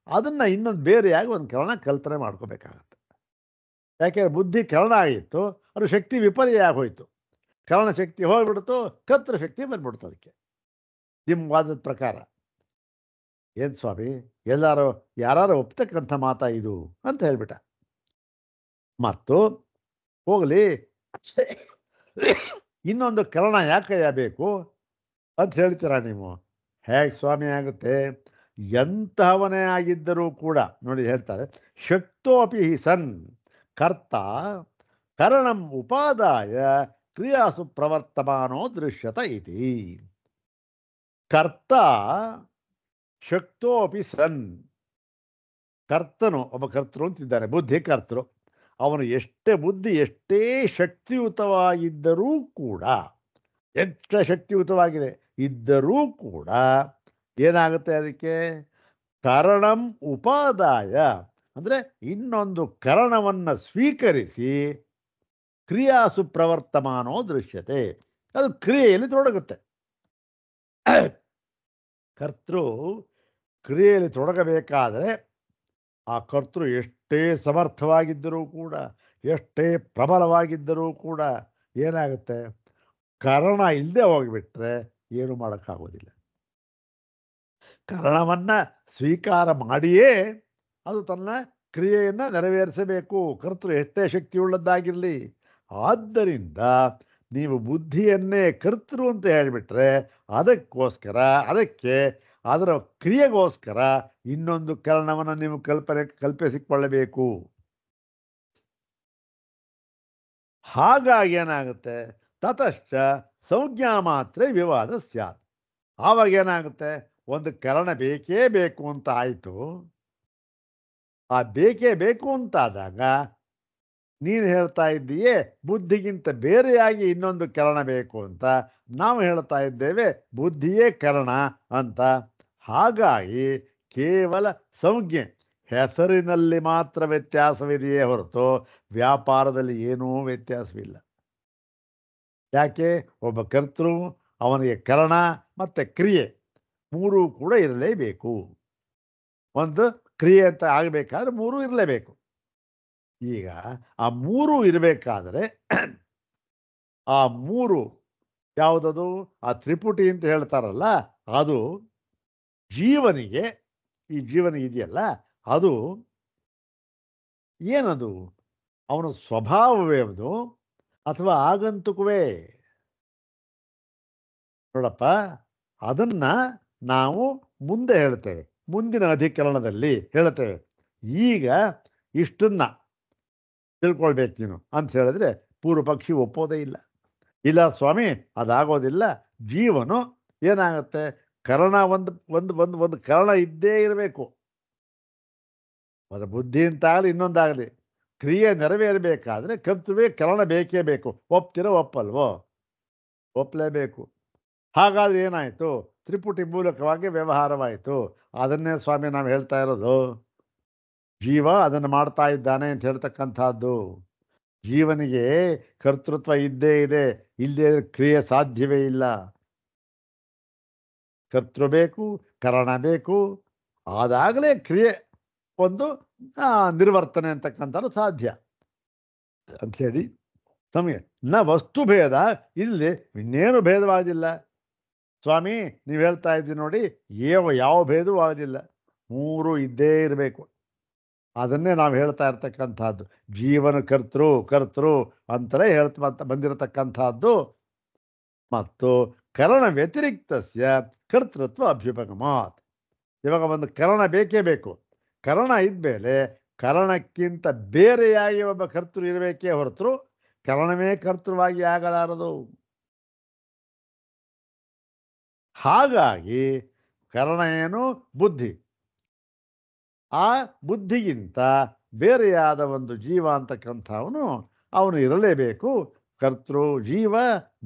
ಅದನ್ನು ಇನ್ನೊಂದು ಬೇರೆಯಾಗಿ ಒಂದು ಕರಣ ಕಲ್ಪನೆ ಮಾಡ್ಕೋಬೇಕಾಗತ್ತೆ. ಯಾಕೆಂದರೆ ಬುದ್ಧಿ ಕರಣ ಆಗಿತ್ತು, ಅದು ಶಕ್ತಿ ವಿಪರ್ಯ ಆಗೋಯ್ತು. ಕರಣ ಶಕ್ತಿ ಹೋಗ್ಬಿಡ್ತು, ಕರ್ತೃ ಶಕ್ತಿ ಬಂದ್ಬಿಡ್ತು. ಅದಕ್ಕೆ ನಿಮ್ಮ ವಾದದ ಪ್ರಕಾರ ಏನು ಸ್ವಾಮಿ, ಯಾರು ಒಪ್ತಕ್ಕಂಥ ಮಾತಾ ಇದು ಅಂತ ಹೇಳ್ಬಿಟ್ಟ. ಮತ್ತು ಹೋಗಲಿ, ಇನ್ನೊಂದು ಕರಣ ಯಾಕಯ್ಯ ಬೇಕು ಅಂತ ಹೇಳ್ತೀರಾ ನೀವು? ಹೇಗೆ ಸ್ವಾಮಿ ಆಗುತ್ತೆ? ಎಂತಹವನೇ ಆಗಿದ್ದರೂ ಕೂಡ ನೋಡಿ ಹೇಳ್ತಾರೆ, ಶಕ್ತೋಪಿ ಹಿ ಸನ್ ಕರ್ತ ಕರಣಂ ಉಪಾದಾಯ ಕ್ರಿಯಾಸು ಪ್ರವರ್ತಮಾನೋ ದೃಶ್ಯತ ಇತಿ. ಕರ್ತ ಶಕ್ತೋಪಿ ಸನ್, ಕರ್ತನು ಒಬ್ಬ ಕರ್ತೃ ಅಂತಿದ್ದಾನೆ, ಬುದ್ಧಿ ಕರ್ತೃ. ಅವನು ಬುದ್ಧಿ ಎಷ್ಟೇ ಶಕ್ತಿಯುತವಾಗಿದ್ದರೂ ಕೂಡ, ಎಷ್ಟು ಶಕ್ತಿಯುತವಾಗಿದೆ ಇದ್ದರೂ ಕೂಡ ಏನಾಗುತ್ತೆ, ಅದಕ್ಕೆ ಕರಣಂ ಉಪಾದಾಯ ಅಂದರೆ ಇನ್ನೊಂದು ಕರಣವನ್ನು ಸ್ವೀಕರಿಸಿ ಕ್ರಿಯಾಸು ಪ್ರವರ್ತಮಾನೋ ದೃಶ್ಯತೆ, ಅದು ಕ್ರಿಯೆಯಲ್ಲಿ ತೊಡಗುತ್ತೆ. ಕರ್ತೃ ಕ್ರಿಯೆಯಲ್ಲಿ ತೊಡಗಬೇಕಾದರೆ ಆ ಕರ್ತೃ ಎಷ್ಟೇ ಸಮರ್ಥವಾಗಿದ್ದರೂ ಕೂಡ, ಎಷ್ಟೇ ಪ್ರಬಲವಾಗಿದ್ದರೂ ಕೂಡ ಏನಾಗುತ್ತೆ, ಕರಣ ಇಲ್ಲದೆ ಹೋಗಿಬಿಟ್ರೆ ಏನು ಮಾಡೋಕ್ಕಾಗೋದಿಲ್ಲ. ಕರಣವನ್ನು ಸ್ವೀಕಾರ ಮಾಡಿಯೇ ಅದು ತನ್ನ ಕ್ರಿಯೆಯನ್ನು ನೆರವೇರಿಸಬೇಕು, ಕರ್ತೃ ಎಷ್ಟೇ ಶಕ್ತಿಯುಳ್ಳದ್ದಾಗಿರಲಿ. ಆದ್ದರಿಂದ ನೀವು ಬುದ್ಧಿಯನ್ನೇ ಕರ್ತೃ ಅಂತ ಹೇಳಿಬಿಟ್ರೆ ಅದಕ್ಕೆ ಅದರ ಕ್ರಿಯೆಗೋಸ್ಕರ ಇನ್ನೊಂದು ಕರಣವನ್ನು ನೀವು ಕಲ್ಪಿಸಿಕೊಳ್ಳಬೇಕು. ಹಾಗಾಗಿ ಏನಾಗುತ್ತೆ, ತತಶ್ಚ ಸಂಜ್ಞಾ ಮಾತ್ರ ವಿವಾದ ಸ್ಯಾತ್. ಆವಾಗ ಏನಾಗುತ್ತೆ, ಒಂದು ಕರಣ ಬೇಕೇ ಬೇಕು ಅಂತ ಆಯಿತು. ಆ ಬೇಕೇ ಬೇಕು ಅಂತಾದಾಗ ನೀನು ಹೇಳ್ತಾ ಇದ್ದೀಯೇ ಬುದ್ಧಿಗಿಂತ ಬೇರೆಯಾಗಿ ಇನ್ನೊಂದು ಕರಣ ಬೇಕು ಅಂತ, ನಾವು ಹೇಳ್ತಾ ಇದ್ದೇವೆ ಬುದ್ಧಿಯೇ ಕರಣ ಅಂತ. ಹಾಗಾಗಿ ಕೇವಲ ಸಂಜ್ಞೆ, ಹೆಸರಿನಲ್ಲಿ ಮಾತ್ರ ವ್ಯತ್ಯಾಸವಿದೆಯೇ ಹೊರತು ವ್ಯಾಪಾರದಲ್ಲಿ ಏನೂ ವ್ಯತ್ಯಾಸವಿಲ್ಲ. ಯಾಕೆ, ಒಬ್ಬ ಕರ್ತೃ, ಅವನಿಗೆ ಕರಣ ಮತ್ತು ಕ್ರಿಯೆ ಮೂರೂ ಕೂಡ ಇರಲೇಬೇಕು. ಒಂದು ಕ್ರಿಯೆ ಅಂತ ಆಗಬೇಕಾದ್ರೆ ಮೂರೂ ಇರಲೇಬೇಕು. ಈಗ ಆ ಮೂರು ಇರಬೇಕಾದರೆ ಆ ಮೂರು ಯಾವುದದು, ಆ ತ್ರಿಪುಟಿ ಅಂತ ಹೇಳ್ತಾರಲ್ಲ, ಅದು ಜೀವನಿಗೆ, ಈ ಜೀವನಿಗೆ ಇದೆಯಲ್ಲ, ಅದು ಏನದು, ಅವನ ಸ್ವಭಾವವೇ ಅದು ಅಥವಾ ಆಗಂತುಕವೇ? ನೋಡಪ್ಪ, ಅದನ್ನ ನಾವು ಮುಂದೆ ಹೇಳ್ತೇವೆ, ಮುಂದಿನ ಅಧಿಕರಣದಲ್ಲಿ ಹೇಳ್ತೇವೆ. ಈಗ ಇಷ್ಟನ್ನ ತಿಳ್ಕೊಳ್ಬೇಕು ನೀನು ಅಂತ ಹೇಳಿದ್ರೆ ಪೂರ್ವ ಪಕ್ಷಿ ಒಪ್ಪೋದೇ ಇಲ್ಲ. ಇಲ್ಲ ಸ್ವಾಮಿ, ಅದಾಗೋದಿಲ್ಲ. ಜೀವನು ಏನಾಗುತ್ತೆ, ಕರಣ ಒಂದು ಒಂದು ಒಂದು ಒಂದು ಕರಣ ಇದ್ದೇ ಇರಬೇಕು. ಅದರ ಬುದ್ಧಿ ಅಂತಾಗಲಿ ಇನ್ನೊಂದಾಗಲಿ ಕ್ರಿಯೆ ನೆರವೇರಬೇಕಾದ್ರೆ ಕರ್ತೃವೇ ಕರಣ ಬೇಕೇ ಬೇಕು. ಒಪ್ತಿರೋ ಒಪ್ಪಲ್ವೋ? ಒಪ್ಪಲೇಬೇಕು. ಹಾಗಾದ್ರೆ ಏನಾಯಿತು, ತ್ರಿಪುಟಿ ಮೂಲಕವಾಗಿ ವ್ಯವಹಾರವಾಯಿತು. ಅದನ್ನೇ ಸ್ವಾಮಿ ನಾವು ಹೇಳ್ತಾ ಇರೋದು, ಜೀವ ಅದನ್ನು ಮಾಡ್ತಾ ಇದ್ದಾನೆ ಅಂತ ಹೇಳ್ತಕ್ಕಂಥದ್ದು. ಜೀವನಿಗೆ ಕರ್ತೃತ್ವ ಇದ್ದೇ ಇದೆ, ಇಲ್ಲದೇ ಕ್ರಿಯೆ ಸಾಧ್ಯವೇ ಇಲ್ಲ. ಕರ್ತೃ ಬೇಕು, ಕರಣ ಬೇಕು, ಆದಾಗಲೇ ಕ್ರಿಯೆ ಒಂದು ನಿರ್ವರ್ತನೆ ಅಂತಕ್ಕಂಥದ್ದು ಸಾಧ್ಯ ಅಂಥೇಳಿ ನಮಗೆ ನ ವಸ್ತು ಭೇದ, ಇಲ್ಲಿ ಇನ್ನೇನು ಭೇದವಾದಿಲ್ಲ ಸ್ವಾಮಿ. ನೀವು ಹೇಳ್ತಾ ಇದ್ದೀವಿ ನೋಡಿ, ಯಾವ ಭೇದವೂ ಆಗೋದಿಲ್ಲ, ಮೂರು ಇದ್ದೇ ಇರಬೇಕು. ಅದನ್ನೇ ನಾವು ಹೇಳ್ತಾ ಇರ್ತಕ್ಕಂಥದ್ದು. ಜೀವನ ಕರ್ತೃ ಅಂತಲೇ ಬಂದಿರತಕ್ಕಂಥದ್ದು. ಮತ್ತು ಕರಣ ವ್ಯತಿರಿಕ್ತಸ್ಯ ಕರ್ತೃತ್ವ ಅಭ್ಯುಪಗಮಾತ್. ಇವಾಗ ಒಂದು ಕರಣ ಬೇಕೇ ಬೇಕು. ಕರಣ ಇದ್ಮೇಲೆ ಕರಣಕ್ಕಿಂತ ಬೇರೆಯಾಗಿ ಒಬ್ಬ ಕರ್ತೃ ಇರಬೇಕೇ ಹೊರತು ಕರಣವೇ ಕರ್ತೃವಾಗಿ ಆಗಲಾರದು. ಹಾಗಾಗಿ ಕರಣ ಏನು? ಬುದ್ಧಿ. ಆ ಬುದ್ಧಿಗಿಂತ ಬೇರೆಯಾದ ಒಂದು ಜೀವ ಅಂತಕ್ಕಂಥವನು ಅವನು ಇರಲೇಬೇಕು. ಕರ್ತೃ ಜೀವ,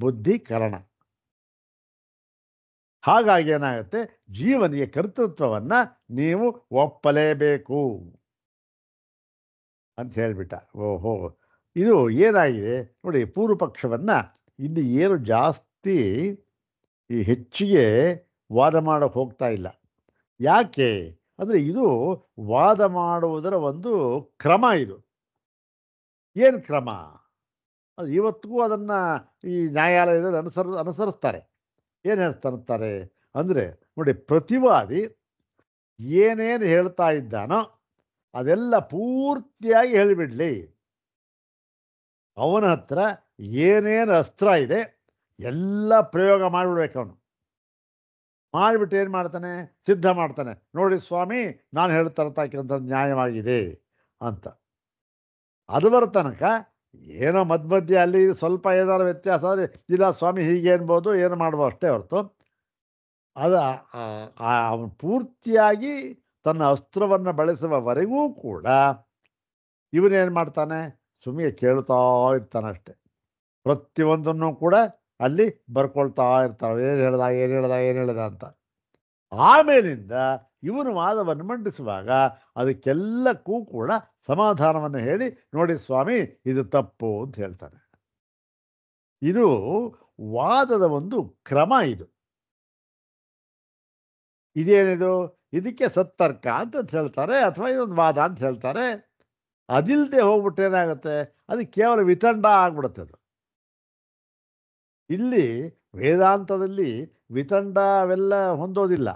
ಬುದ್ಧಿ, ಕರಣ. ಹಾಗಾಗಿ ಏನಾಗುತ್ತೆ, ಜೀವನಿಗೆ ಕರ್ತೃತ್ವವನ್ನು ನೀವು ಒಪ್ಪಲೇಬೇಕು ಅಂತ ಹೇಳಿಬಿಟ್ಟ. ಓಹೋ, ಇದು ಏನಾಗಿದೆ ನೋಡಿ, ಪೂರ್ವ ಪಕ್ಷವನ್ನು ಇಲ್ಲಿ ಏನು ಜಾಸ್ತಿ ಈ ಹೆಚ್ಚಿಗೆ ವಾದ ಮಾಡೋಕ್ಕೆ ಹೋಗ್ತಾ ಇಲ್ಲ. ಯಾಕೆ ಅಂದರೆ ಇದು ವಾದ ಮಾಡುವುದರ ಒಂದು ಕ್ರಮ. ಇದು ಏನು ಕ್ರಮ? ಅದು ಇವತ್ತಿಗೂ ಅದನ್ನು ಈ ನ್ಯಾಯಾಲಯದಲ್ಲಿ ಅನುಸರಿಸ್ತಾರೆ. ಏನು ಹೇಳ್ತಾನೆ ಅಂದರೆ ನೋಡಿ, ಪ್ರತಿವಾದಿ ಏನೇನು ಹೇಳ್ತಾ ಇದ್ದಾನೋ ಅದೆಲ್ಲ ಪೂರ್ತಿಯಾಗಿ ಹೇಳಿಬಿಡಲಿ. ಅವನ ಹತ್ರ ಏನೇನು ಅಸ್ತ್ರ ಇದೆ ಎಲ್ಲ ಪ್ರಯೋಗ ಮಾಡಿಬಿಡ್ಬೇಕು. ಅವನು ಮಾಡಿಬಿಟ್ಟು ಏನು ಮಾಡ್ತಾನೆ? ಸಿದ್ಧ ಮಾಡ್ತಾನೆ. ನೋಡಿ ಸ್ವಾಮಿ, ನಾನು ಹೇಳ್ತಾ ಇರ್ತಕ್ಕಂಥದ್ದು ನ್ಯಾಯವಾಗಿದೆ ಅಂತ. ಅದು ಬರೋ ತನಕ ಏನೋ ಮಧ್ಯೆ ಅಲ್ಲಿ ಸ್ವಲ್ಪ ಏನಾದ್ರು ವ್ಯತ್ಯಾಸ ಆದರೆ, ಇಲ್ಲ ಸ್ವಾಮಿ ಹೀಗೆ ಅನ್ಬೋದು, ಏನು ಮಾಡ್ಬೋದು ಅಷ್ಟೇ ಹೊರತು ಅದು ಅವನು ಪೂರ್ತಿಯಾಗಿ ತನ್ನ ಅಸ್ತ್ರವನ್ನು ಬಳಸುವವರೆಗೂ ಕೂಡ ಇವನೇನು ಮಾಡ್ತಾನೆ? ಸುಮ್ಮನೆ ಕೇಳ್ತಾ ಇರ್ತಾನಷ್ಟೆ. ಪ್ರತಿಯೊಂದನ್ನು ಕೂಡ ಅಲ್ಲಿ ಬರ್ಕೊಳ್ತಾ ಇರ್ತಾವೆ, ಏನು ಹೇಳ್ದ ಅಂತ. ಆಮೇಲಿಂದ ಇವನು ವಾದವನ್ನು ಮಂಡಿಸುವಾಗ ಅದಕ್ಕೆಲ್ಲಕ್ಕೂ ಕೂಡ ಸಮಾಧಾನವನ್ನು ಹೇಳಿ, ನೋಡಿ ಸ್ವಾಮಿ ಇದು ತಪ್ಪು ಅಂತ ಹೇಳ್ತಾನೆ. ಇದು ವಾದದ ಒಂದು ಕ್ರಮ. ಇದೇನಿದು? ಇದಕ್ಕೆ ಸತ್ತರ್ಕ ಅಂತ ಹೇಳ್ತಾರೆ, ಅಥವಾ ಇದೊಂದು ವಾದ ಅಂತ ಹೇಳ್ತಾರೆ. ಅದಿಲ್ಲದೆ ಹೋಗ್ಬಿಟ್ಟು ಏನಾಗುತ್ತೆ, ಅದು ಕೇವಲ ವಿತಂಡ ಆಗ್ಬಿಡುತ್ತೆ. ಅದು ಇಲ್ಲಿ ವೇದಾಂತದಲ್ಲಿ ವಿತಂಡ ಅವೆಲ್ಲ ಹೊಂದೋದಿಲ್ಲ.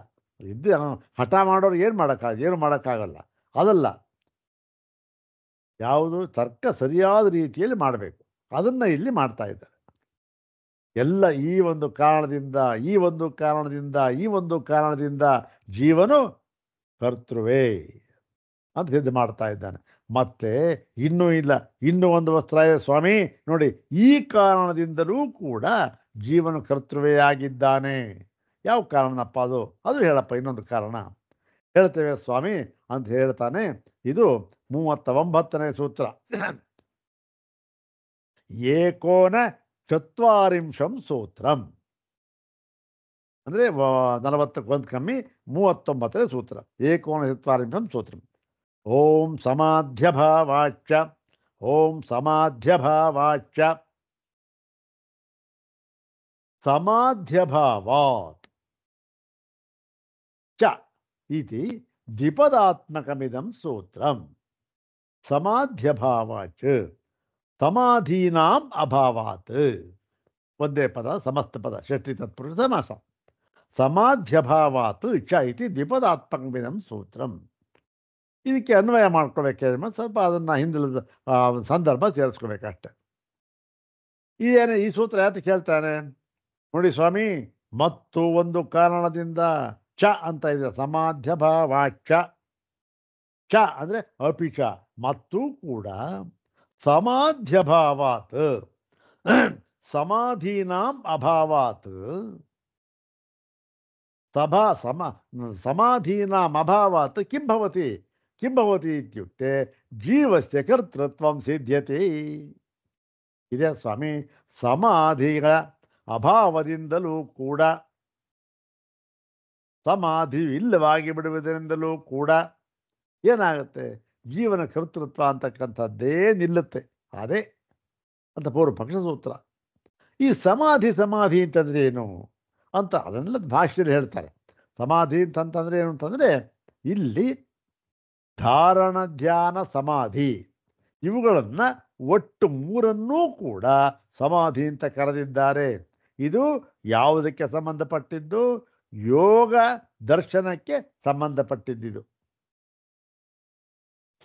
ಹಠ ಮಾಡೋರು ಏನು ಮಾಡೋಕ್ಕಾಗಲ್ಲ. ಅದಲ್ಲ, ಯಾವುದು ತರ್ಕ ಸರಿಯಾದ ರೀತಿಯಲ್ಲಿ ಮಾಡಬೇಕು, ಅದನ್ನು ಇಲ್ಲಿ ಮಾಡ್ತಾ ಇದ್ದಾರೆ. ಎಲ್ಲ ಈ ಒಂದು ಕಾರಣದಿಂದ ಜೀವನು ಕರ್ತೃವೇ ಅಂತ ಸಿದ್ಧ ಮಾಡ್ತಾ ಇದ್ದಾನೆ. ಮತ್ತೆ ಇನ್ನೂ ಒಂದು ವಸ್ತ್ರ ಇದೆ ಸ್ವಾಮಿ, ನೋಡಿ ಈ ಕಾರಣದಿಂದಲೂ ಕೂಡ ಜೀವನು ಕರ್ತೃವೇ ಆಗಿದ್ದಾನೆ. ಯಾವ ಕಾರಣನಪ್ಪ ಅದು ಹೇಳಪ್ಪ, ಇನ್ನೊಂದು ಕಾರಣ ಹೇಳ್ತೇವೆ ಸ್ವಾಮಿ ಅಂತ ಹೇಳ್ತಾನೆ. ಇದು 39ನೇ ಸೂತ್ರ. ಏಕೋನ ಚತ್ವಾರಿಂಶಂ ಸೂತ್ರಂ ಅಂದರೆ 40 ಕಮ್ಮಿ 39ನೇ ಸೂತ್ರ. ಏಕೋನ ಚತ್ವಾರಿಂಶಂ ಸೂತ್ರಂ. ಓಂ ಸಮಾಧ್ಯಭಾವಾಚ್ಚ ಸಮಾಧ್ಯಭಾವಾತ್ ಚ ಇತಿ ದ್ವಿಪದಾತ್ಮಕಮಿದಂ ಸೂತ್ರಂ. ಸಮಾಧ್ಯಭಾವಾಚ್ ಸಮಾಧೀನಾಂ ಅಭಾವಾತ್. ಒಂದೇ ಪದ, ಸಮಸ್ತ ಪದ, ಷಷ್ಠಿ ತತ್ಪುರುಷ ಸಮಾಸ. ಸಮಾಧ್ಯಭಾವಾತ್ ಚ ಇತಿ ದ್ವಿಪದಾತ್ಮಕಮಿದಂ ಸೂತ್ರಂ. ಇದಕ್ಕೆ ಅನ್ವಯ ಮಾಡ್ಕೋಬೇಕಾದ್ರೆ ಸ್ವಲ್ಪ ಅದನ್ನು ಹಿಂದಿನ ಸಂದರ್ಭ ಸೇರಿಸ್ಕೋಬೇಕಷ್ಟೆ. ಈ ಸೂತ್ರ ಯಾತಕ್ಕೆ ಹೇಳ್ತಾನೆ ನೋಡಿ ಸ್ವಾಮಿ, ಮತ್ತು ಒಂದು ಕಾರಣದಿಂದ ಚ ಅಂತ ಇದೆ. ಸಮಾಧ್ಯಭಾವಾಚ, ಚ ಅಂದರೆ ಅಪಿಚ, ಮತ್ತು ಕೂಡ ಸಮಾಧ್ಯಭಾವಾತ್ ಸಮಾಧೀನಾಂ ಅಭಾವಾತ್. ಸಮಾಧೀನಾಂ ಅಭಾವಾತ್ ಕಿಂ ಭವತಿ ಇತ್ಯುಕ್ತೆ ಜೀವಸ್ಯ ಕರ್ತೃತ್ವಂ ಸಿದ್ಧ್ಯತೆ. ಇದೆ ಸ್ವಾಮಿ, ಸಮಾಧಿಗಳ ಅಭಾವದಿಂದಲೂ ಕೂಡ, ಸಮಾಧಿ ಇಲ್ಲವಾಗಿ ಬಿಡುವುದರಿಂದಲೂ ಕೂಡ ಏನಾಗುತ್ತೆ, ಜೀವನ ಕರ್ತೃತ್ವ ಅಂತಕ್ಕಂಥದ್ದೇ ನಿಲ್ಲುತ್ತೆ. ಅದೇ ಅಂತ ಪೂರ್ವ ಪಕ್ಷ ಸೂತ್ರ. ಈ ಸಮಾಧಿ ಅಂತಂದರೆ ಏನು ಅಂತ ಅದನ್ನೆಲ್ಲ ಭಾಷೆಯಲ್ಲಿ ಹೇಳ್ತಾರೆ. ಸಮಾಧಿ ಅಂತಂದರೆ ಏನು ಅಂತಂದರೆ, ಇಲ್ಲಿ ಧಾರಣ, ಧ್ಯಾನ, ಸಮಾಧಿ ಇವುಗಳನ್ನು ಒಟ್ಟು ಮೂರನ್ನೂ ಕೂಡ ಸಮಾಧಿ ಅಂತ ಕರೆದಿದ್ದಾರೆ. ಇದು ಯಾವುದಕ್ಕೆ ಸಂಬಂಧಪಟ್ಟಿದ್ದು? ಯೋಗ ದರ್ಶನಕ್ಕೆ ಸಂಬಂಧಪಟ್ಟಿದ್ದಿದು.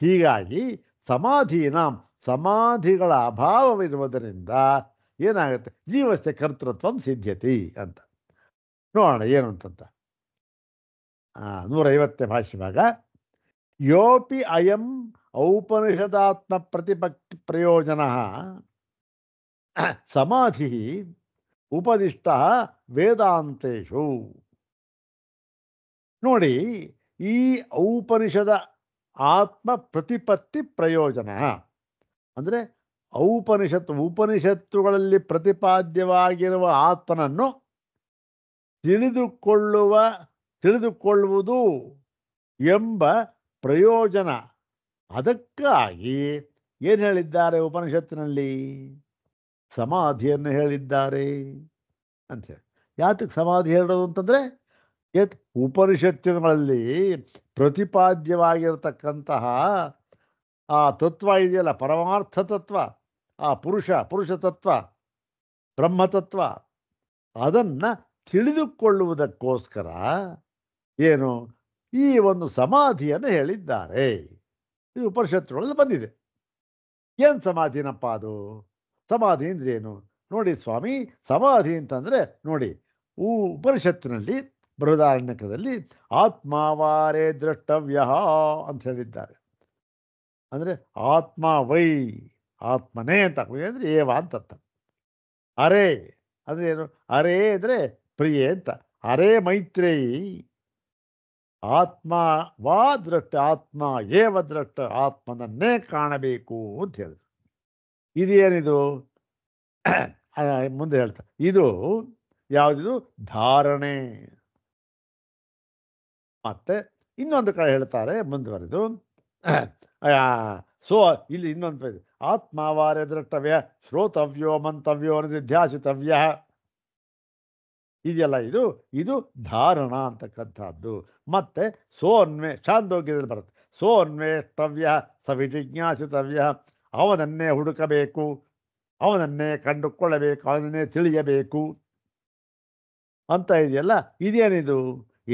ಹೀಗಾಗಿ ಸಮಾಧಿಗಳ ಅಭಾವವಿರುವುದರಿಂದ ಏನಾಗುತ್ತೆ, ಜೀವಸ್ಯ ಕರ್ತೃತ್ವಂ ಸಿದ್ಧ್ಯತಿ ಅಂತ. ನೋಡೋಣ ಏನು ಅಂತಂತ. 150ನೇ ಭಾಷ್ಯಭಾಗ. ಯೋಪಿ ಅಯಂ ಔಪನಿಷದಾತ್ಮ ಪ್ರತಿಪತ್ತಿ ಪ್ರಯೋಜನ ಸಮಾಧಿ ಉಪದಿಷ್ಟ ವೇದಾಂತೇಶು. ನೋಡಿ, ಈ ಔಪನಿಷದ ಆತ್ಮ ಪ್ರತಿಪತ್ತಿ ಪ್ರಯೋಜನ ಅಂದರೆ ಉಪನಿಷತ್ತುಗಳಲ್ಲಿ ಪ್ರತಿಪಾದ್ಯವಾಗಿರುವ ಆತ್ಮನನ್ನು ತಿಳಿದುಕೊಳ್ಳುವುದು ಎಂಬ ಪ್ರಯೋಜನ. ಅದಕ್ಕಾಗಿ ಏನು ಹೇಳಿದ್ದಾರೆ ಉಪನಿಷತ್ತಿನಲ್ಲಿ? ಸಮಾಧಿಯನ್ನು ಹೇಳಿದ್ದಾರೆ ಅಂಥೇಳಿ. ಯಾತಕ್ಕೆ ಸಮಾಧಿ ಹೇಳೋದು ಅಂತಂದರೆ, ಉಪನಿಷತ್ತಿನಲ್ಲಿ ಪ್ರತಿಪಾದ್ಯವಾಗಿರತಕ್ಕಂತಹ ಆ ತತ್ವ ಇದೆಯಲ್ಲ, ಪರಮಾರ್ಥ ತತ್ವ, ಆ ಪುರುಷ ತತ್ವ, ಬ್ರಹ್ಮತತ್ವ, ಅದನ್ನು ತಿಳಿದುಕೊಳ್ಳುವುದಕ್ಕೋಸ್ಕರ ಏನು ಈ ಒಂದು ಸಮಾಧಿಯನ್ನು ಹೇಳಿದ್ದಾರೆ. ಇದು ಉಪನಿಷತ್ತುಗಳಲ್ಲಿ ಬಂದಿದೆ. ಏನು ಸಮಾಧಿನಪ್ಪ ಅದು? ಸಮಾಧಿ ಅಂದ್ರೆ ಏನು ನೋಡಿ ಸ್ವಾಮಿ. ಸಮಾಧಿ ಅಂತಂದರೆ ನೋಡಿ, ಉಪನಿಷತ್ತಿನಲ್ಲಿ ಬೃಹದಾರಣ್ಯಕದಲ್ಲಿ ಆತ್ಮಾವಾರೇ ದ್ರಷ್ಟವ್ಯ ಅಂತ ಹೇಳಿದ್ದಾರೆ. ಅಂದರೆ ಆತ್ಮ ವೈ, ಆತ್ಮನೇ ಅಂತ ಅಂದರೆ ಏವ ಅಂತ. ಅರೇ ಅಂದರೆ ಏನು? ಅರೇ ಅಂದರೆ ಪ್ರಿಯೆ ಅಂತ. ಅರೇ ಮೈತ್ರೇಯಿ, ಆತ್ಮ ವಾ ದೃಷ್ಟ, ಆತ್ಮ ಏವ ದೃಷ್ಟ, ಆತ್ಮನನ್ನೇ ಕಾಣಬೇಕು ಅಂತ ಹೇಳಿದ್ರು. ಇದೇನಿದು? ಮುಂದೆ ಹೇಳ್ತಾರೆ, ಇದು ಯಾವುದಿದು? ಧಾರಣೆ. ಮತ್ತೆ ಇನ್ನೊಂದು ಕಡೆ ಹೇಳ್ತಾರೆ ಮುಂದುವರೆದು, ಇಲ್ಲಿ ಇನ್ನೊಂದು ಆತ್ಮಾವಾರೇ ದ್ರಷ್ಟವ್ಯ ಶ್ರೋತವ್ಯೋ ಮಂತವ್ಯೋ ನಿಧ್ಯಾಸಿತವ್ಯ ಇದೆಯಲ್ಲ, ಇದು ಧಾರಣ ಅಂತಕ್ಕಂಥದ್ದು. ಮತ್ತೆ ಛಾಂದೋಗ್ಯದಲ್ಲಿ ಬರುತ್ತೆ, ಸೋನ್ವೇಷ್ಟವ್ಯ ಸವಿಜಿಜ್ಞಾಸಿತವ್ಯ, ಅವನನ್ನೇ ಹುಡುಕಬೇಕು, ಅವನನ್ನೇ ಕಂಡುಕೊಳ್ಳಬೇಕು, ಅವನನ್ನೇ ತಿಳಿಯಬೇಕು ಅಂತ ಇದೆಯಲ್ಲ. ಇದೇನಿದು?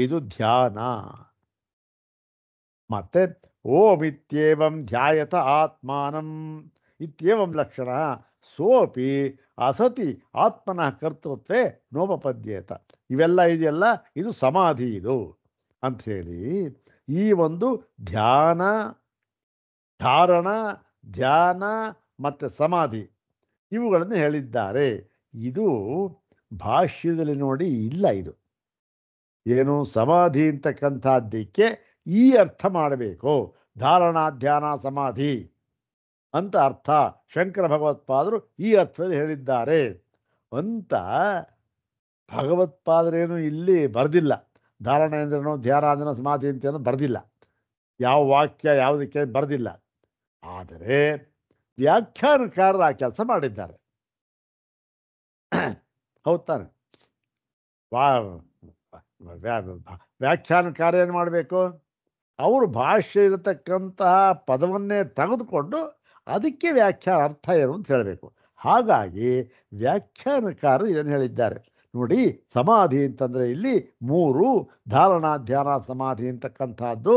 ಇದು ಧ್ಯಾನ. ಮತ್ತೆ ಓಮಿತ್ಯೇವಂ ಧ್ಯಾಯತ ಆತ್ಮಾನಂ ಇತ್ಯೇವಂ ಲಕ್ಷಣ ಸೋಪಿ ಅಸತಿ ಆತ್ಮನಃ ಕರ್ತೃತ್ವೇ ನೋಪಪದ್ಯೇತ. ಇವೆಲ್ಲ ಇದೆಯಲ್ಲ, ಇದು ಸಮಾಧಿ ಇದು ಅಂಥೇಳಿ ಈ ಒಂದು ಧ್ಯಾನ, ಧಾರಣ, ಧ್ಯಾನ ಮತ್ತು ಸಮಾಧಿ ಇವುಗಳನ್ನು ಹೇಳಿದ್ದಾರೆ. ಇದು ಭಾಷ್ಯದಲ್ಲಿ ನೋಡಿ ಇಲ್ಲ. ಇದು ಏನು? ಸಮಾಧಿ ಅಂತಕ್ಕಂಥದ್ದಕ್ಕೆ ಈ ಅರ್ಥ ಮಾಡಬೇಕು, ಧಾರಣ, ಧ್ಯಾನ, ಸಮಾಧಿ ಅಂತ ಅರ್ಥ ಶಂಕರ ಭಗವತ್ಪಾದರು ಈ ಅರ್ಥದಲ್ಲಿ ಹೇಳಿದ್ದಾರೆ ಅಂತ ಭಗವತ್ಪಾದರೇನು ಇಲ್ಲಿ ಬರೆದಿಲ್ಲ. ಧಾರಣ ಅಂದ್ರೇನೋ, ಧ್ಯಾನ ಅಂದ್ರೇನೋ, ಸಮಾಧಿ ಅಂತೇನೋ ಬರೆದಿಲ್ಲ. ಯಾವ ವಾಕ್ಯ ಯಾವುದಕ್ಕೆ ಬರೆದಿಲ್ಲ. ಆದರೆ ವ್ಯಾಖ್ಯಾನಕಾರರು ಆ ಕೆಲಸ ಮಾಡಿದ್ದಾರೆ. ಹೌದು ತಾನೆ? ವ್ಯಾಖ್ಯಾನಕಾರ ಏನು ಮಾಡಬೇಕು? ಅವರು ಭಾಷೆ ಇರತಕ್ಕಂತಹ ಪದವನ್ನೇ ತೆಗೆದುಕೊಂಡು ಅದಕ್ಕೆ ವ್ಯಾಖ್ಯಾನ ಅರ್ಥ ಏನು ಅಂತ ಹೇಳಬೇಕು. ಹಾಗಾಗಿ ವ್ಯಾಖ್ಯಾನಕಾರರು ಇದನ್ನು ಹೇಳಿದ್ದಾರೆ. ನೋಡಿ, ಸಮಾಧಿ ಅಂತಂದರೆ ಇಲ್ಲಿ 3 ಧಾರಣ, ಧ್ಯಾನ, ಸಮಾಧಿ ಅಂತಕ್ಕಂಥದ್ದು.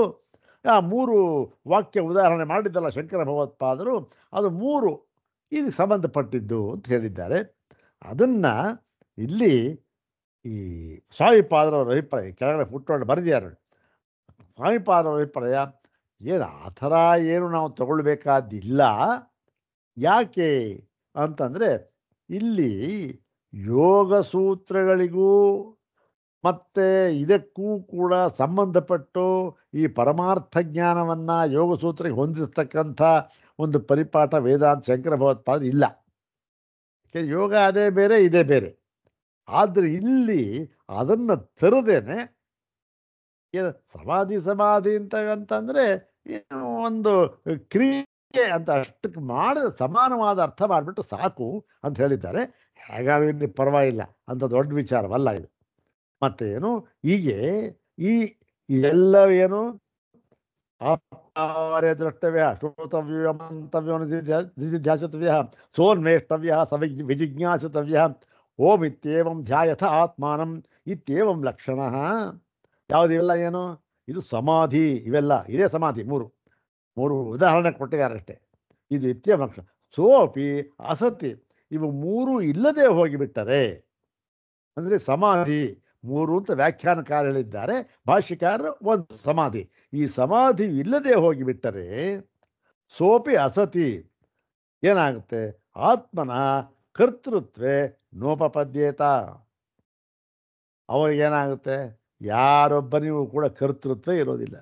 ಆ 3 ವಾಕ್ಯ ಉದಾಹರಣೆ ಮಾಡಿದ್ದಲ್ಲ ಶಂಕರ ಭಗವತ್ಪಾದರು, ಅದು 3 ಇದಕ್ಕೆ ಸಂಬಂಧಪಟ್ಟಿದ್ದು ಅಂತ ಹೇಳಿದ್ದಾರೆ. ಅದನ್ನು ಇಲ್ಲಿ ಈ ಸ್ವಾಮಿಪಾದರವರ ಅಭಿಪ್ರಾಯ ಕೆಳಗಡೆ ಫುಟ್ನೋಟ್ ಬರೆದಿದ್ದಾರೆ. ಸ್ವಾಮಿಪಾದರವರ ಅಭಿಪ್ರಾಯ ಏನು ಆ ಥರ ಏನು ನಾವು ತಗೊಳ್ಬೇಕಾದಿಲ್ಲ. ಯಾಕೆ ಅಂತಂದರೆ ಇಲ್ಲಿ ಯೋಗ ಸೂತ್ರಗಳಿಗೂ ಮತ್ತು ಇದಕ್ಕೂ ಕೂಡ ಸಂಬಂಧಪಟ್ಟು ಈ ಪರಮಾರ್ಥ ಜ್ಞಾನವನ್ನು ಯೋಗ ಸೂತ್ರಕ್ಕೆ ಹೊಂದಿಸ್ತಕ್ಕಂಥ ಒಂದು ಪರಿಪಾಠ ವೇದಾಂತ ಶಂಕರ ಭಗವತ್ಪಾದ ಇಲ್ಲ. ಯೋಗ ಅದೇ ಬೇರೆ, ಇದೇ ಬೇರೆ. ಆದರೆ ಇಲ್ಲಿ ಅದನ್ನು ತರದೇನೆ ಏನು ಸಮಾಧಿ ಅಂತಂದರೆ ಒಂದು ಕ್ರಿಯೆ ಅಂತ ಅಷ್ಟಕ್ಕೆ ಮಾಡಿದ ಸಮಾನವಾದ ಅರ್ಥ ಮಾಡಿಬಿಟ್ಟು ಸಾಕು ಅಂತ ಹೇಳಿದ್ದಾರೆ. ಹಾಗಾಗಿ ಪರವಾಗಿಲ್ಲ ಅಂತ ದೊಡ್ಡ ವಿಚಾರವಲ್ಲ ಇದು. ಮತ್ತೇನು ಹೀಗೆ ಇದೆಲ್ಲವೇನು ದ್ರಷ್ಟವ್ಯ ಶ್ರೋತವ್ಯ ಮಂತವ್ಯ ಧ್ಯಾಸಿತವ್ಯ ಸೋನ್ವೇಷ್ಟವ್ಯ ವಿಜಿಜ್ಞಾಸಿತವ್ಯ ಓಂ ಇತ್ಯೇವಂ ಧ್ಯಾಯಥ ಆತ್ಮಾನಂ ಇತ್ಯೇವಂ ಲಕ್ಷಣ. ಯಾವುದಿವೆಲ್ಲ ಏನು? ಇದು ಸಮಾಧಿ. ಇವೆಲ್ಲ ಇದೇ ಸಮಾಧಿ. ಮೂರು ಉದಾಹರಣೆ ಕೊಟ್ಟಿದ್ದಾರೆ ಅಷ್ಟೇ. ಇದು ಇತ್ಯೇವಂ ಲಕ್ಷಣ. ಸೋಪಿ ಅಸತಿ. ಇವು 3 ಇಲ್ಲದೆ ಹೋಗಿಬಿಟ್ಟರೆ ಅಂದರೆ ಸಮಾಧಿ ಮೂರು ಅಂತ ವ್ಯಾಖ್ಯಾನಕಾರ ಹೇಳಿದ್ದಾರೆ. ಭಾಷ್ಯಕಾರರು ಒಂದು ಸಮಾಧಿ. ಈ ಸಮಾಧಿ ಇಲ್ಲದೆ ಹೋಗಿಬಿಟ್ಟರೆ ಸೋಪಿ ಅಸತಿ ಏನಾಗುತ್ತೆ? ಆತ್ಮನ ಕರ್ತೃತ್ವೇ ನೋಪಪದ್ಯೇತ. ಅವಾಗ ಏನಾಗುತ್ತೆ? ಯಾರೊಬ್ಬನಿಗೂ ಕೂಡ ಕರ್ತೃತ್ವ ಇರೋದಿಲ್ಲ.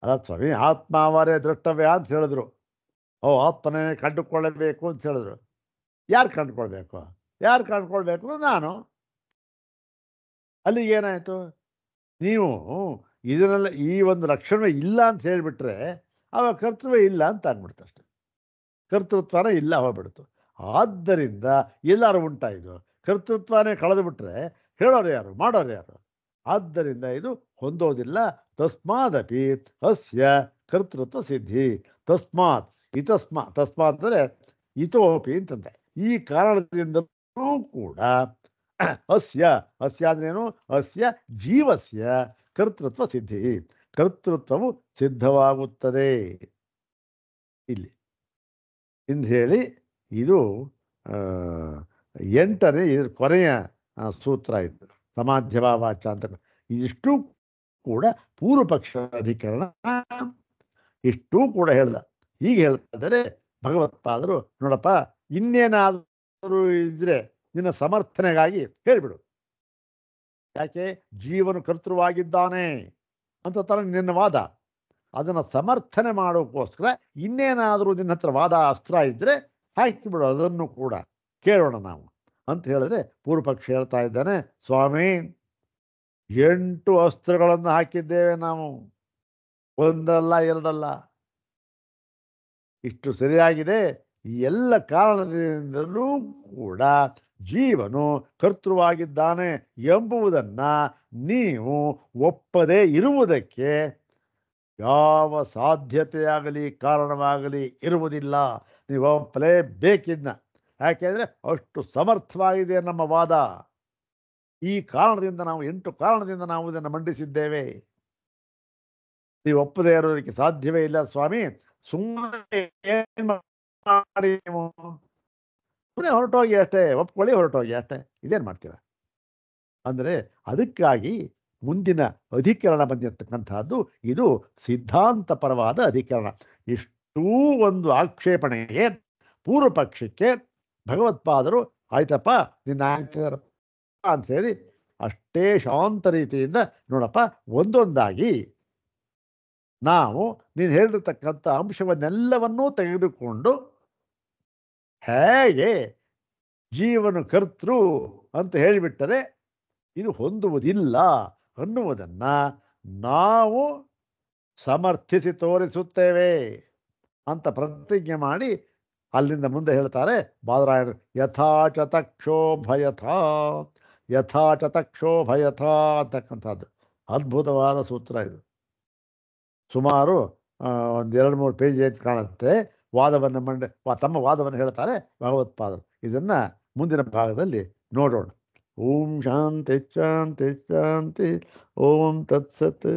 ಅಲ್ಲ ಸ್ವಾಮಿ, ಆತ್ಮಾವರೇ ದ್ರಷ್ಟವ್ಯ ಅಂತ ಹೇಳಿದ್ರು. ಆತ್ಮನೇ ಕಂಡುಕೊಳ್ಳಬೇಕು ಅಂತ ಹೇಳಿದ್ರು. ಯಾರು ಕಂಡುಕೊಳ್ಬೇಕು? ಯಾರು ಕಂಡುಕೊಳ್ಬೇಕು? ನಾನು. ಅಲ್ಲಿಗೇನಾಯಿತು? ನೀವು ಇದನ್ನೆಲ್ಲ ಈ ಒಂದು ಲಕ್ಷಣ ಇಲ್ಲ ಅಂತ ಹೇಳಿಬಿಟ್ರೆ ಆವಾಗ ಕರ್ತೃತ್ವ ಇಲ್ಲ ಅಂತ ಆಗ್ಬಿಡ್ತು ಅಷ್ಟೆ. ಕರ್ತೃತ್ವನ ಇಲ್ಲ ಹೋಗ್ಬಿಡ್ತು. ಆದ್ದರಿಂದ ಎಲ್ಲರೂ ಉಂಟಾಯಿತು. ಕರ್ತೃತ್ವನೇ ಕಳೆದು ಬಿಟ್ರೆ ಹೇಳೋರು ಯಾರು? ಮಾಡೋರು ಯಾರು? ಆದ್ದರಿಂದ ಇದು ಹೊಂದೋದಿಲ್ಲ. ತಸ್ಮಾದಪಿ ಅಸ್ಯ ಕರ್ತೃತ್ವ ಸಿದ್ಧಿ. ತಸ್ಮಾತ್ ತಸ್ಮಾತ್ ಅಂದರೆ ಇತೋಪಿ ಅಂತಂದೆ. ಈ ಕಾರಣದಿಂದಲೂ ಕೂಡ ಅಸ್ಯ ಅಂದ್ರೇನು? ಅಸ್ಯ ಜೀವಸ್ಯ ಕರ್ತೃತ್ವ ಸಿದ್ಧಿ. ಕರ್ತೃತ್ವವು ಸಿದ್ಧವಾಗುತ್ತದೆ. ಇಲ್ಲಿ ಇಂದು ಹೇಳಿ ಇದು 8ನೇ ಇದ್ರ ಕೊನೆಯ ಸೂತ್ರ ಇದು ಸಮಾಧ್ಯವಾಚ ಅಂತ. ಇದಿಷ್ಟು ಕೂಡ ಪೂರ್ವ ಪಕ್ಷ ಅಧಿಕರಣ. ಇಷ್ಟೂ ಕೂಡ ಹೇಳ್ದ. ಹೀಗೆ ಹೇಳ್ತಿದ್ದಾರೆ ಭಗವತ್ಪಾದರು, ನೋಡಪ್ಪ ಇನ್ನೇನಾದರೂ ಇದ್ರೆ ನಿನ್ನ ಸಮರ್ಥನೆಗಾಗಿ ಹೇಳಿಬಿಡು. ಯಾಕೆ? ಜೀವನು ಕರ್ತೃವಾಗಿದ್ದಾನೆ ಅಂತ ತರ ನಿನ್ನ ವಾದ. ಅದನ್ನು ಸಮರ್ಥನೆ ಮಾಡೋಕ್ಕೋಸ್ಕರ ಇನ್ನೇನಾದರೂ ನಿನ್ನ ಹತ್ರ ವಾದ ಅಸ್ತ್ರ ಇದ್ದರೆ ಹಾಕಿಬಿಡು, ಅದನ್ನು ಕೂಡ ಕೇಳೋಣ ನಾವು ಅಂತ ಹೇಳಿದ್ರೆ ಪೂರ್ವಪಕ್ಷ ಹೇಳ್ತಾ ಇದ್ದಾನೆ, ಸ್ವಾಮಿ 8 ಅಸ್ತ್ರಗಳನ್ನು ಹಾಕಿದ್ದೇವೆ ನಾವು, ಒಂದಲ್ಲ ಎರಡಲ್ಲ. ಇಷ್ಟು ಸರಿಯಾಗಿದೆ. ಈ ಎಲ್ಲ ಕಾರಣದಿಂದಲೂ ಕೂಡ ಜೀವನು ಕರ್ತೃವಾಗಿದ್ದಾನೆ ಎಂಬುದನ್ನು ನೀವು ಒಪ್ಪದೇ ಇರುವುದಕ್ಕೆ ಯಾವ ಸಾಧ್ಯತೆಯಾಗಲಿ ಕಾರಣವಾಗಲಿ ಇರುವುದಿಲ್ಲ. ನೀವು ಒಪ್ಪಲೇಬೇಕಿದ್ನ. ಯಾಕೆಂದರೆ ಅಷ್ಟು ಸಮರ್ಥವಾಗಿದೆ ನಮ್ಮ ವಾದ. ಈ ಕಾರಣದಿಂದ ನಾವು 8 ಕಾರಣದಿಂದ ನಾವು ಇದನ್ನು ಮಂಡಿಸಿದ್ದೇವೆ. ನೀವು ಒಪ್ಪದೇ ಇರೋದಕ್ಕೆ ಸಾಧ್ಯವೇ ಇಲ್ಲ ಸ್ವಾಮಿ. ಸುಮ್ಮನೆ ಏನು ಮಾಡಿ ನೀವು ಸುಮ್ಮನೆ ಹೊರಟೋಗಿ ಅಷ್ಟೇ, ಒಪ್ಕೊಳ್ಳಿ ಹೊರಟೋಗಿ ಅಷ್ಟೇ. ಇದೇನು ಮಾಡ್ತೀರ ಅಂದರೆ ಅದಕ್ಕಾಗಿ ಮುಂದಿನ ಅಧಿಕರಣ ಬಂದಿರತಕ್ಕಂಥದ್ದು ಇದು ಸಿದ್ಧಾಂತ ಪರವಾದ ಅಧಿಕರಣ. ಇಷ್ಟೂ ಒಂದು ಆಕ್ಷೇಪಣೆಗೆ ಪೂರ್ವ ಪಕ್ಷಕ್ಕೆ ಭಗವತ್ಪಾದರು ಆಯ್ತಪ್ಪ ನಿನ್ನ ಅಂತ ಹೇಳಿ ಅಷ್ಟೇ ಶಾಂತ ರೀತಿಯಿಂದ ನೋಡಪ್ಪ ಒಂದೊಂದಾಗಿ ನಾವು ನೀನು ಹೇಳಿರ್ತಕ್ಕಂಥ ಅಂಶವನ್ನೆಲ್ಲವನ್ನೂ ತೆಗೆದುಕೊಂಡು ಹೇಗೆ ಜೀವನ ಕರ್ತೃ ಅಂತ ಹೇಳಿಬಿಟ್ಟರೆ ಇದು ಹೊಂದುವುದಿಲ್ಲ ಅನ್ನುವುದನ್ನು ನಾವು ಸಮರ್ಥಿಸಿ ತೋರಿಸುತ್ತೇವೆ ಅಂತ ಪ್ರತಿಜ್ಞೆ ಮಾಡಿ ಅಲ್ಲಿಂದ ಮುಂದೆ ಹೇಳ್ತಾರೆ ಬಾದರಾಯಣರು, ಯಥಾಚತಕ್ಷೋಭಯಥ ಅಂತಕ್ಕಂಥದ್ದು ಅದ್ಭುತವಾದ ಸೂತ್ರ ಇದು. ಸುಮಾರು ಒಂದು 2-3 ಪೇಜ್ ಕಾಣುತ್ತೆ. ವಾದವನ್ನು ತಮ್ಮ ವಾದವನ್ನು ಹೇಳ್ತಾರೆ ಭಗವತ್ಪಾದರು. ಇದನ್ನು ಮುಂದಿನ ಭಾಗದಲ್ಲಿ ನೋಡೋಣ. ಓಂ ಶಾಂತಿ ಶಾಂತಿ ಶಾಂತಿ. ಓಂ ತತ್ಸತ್.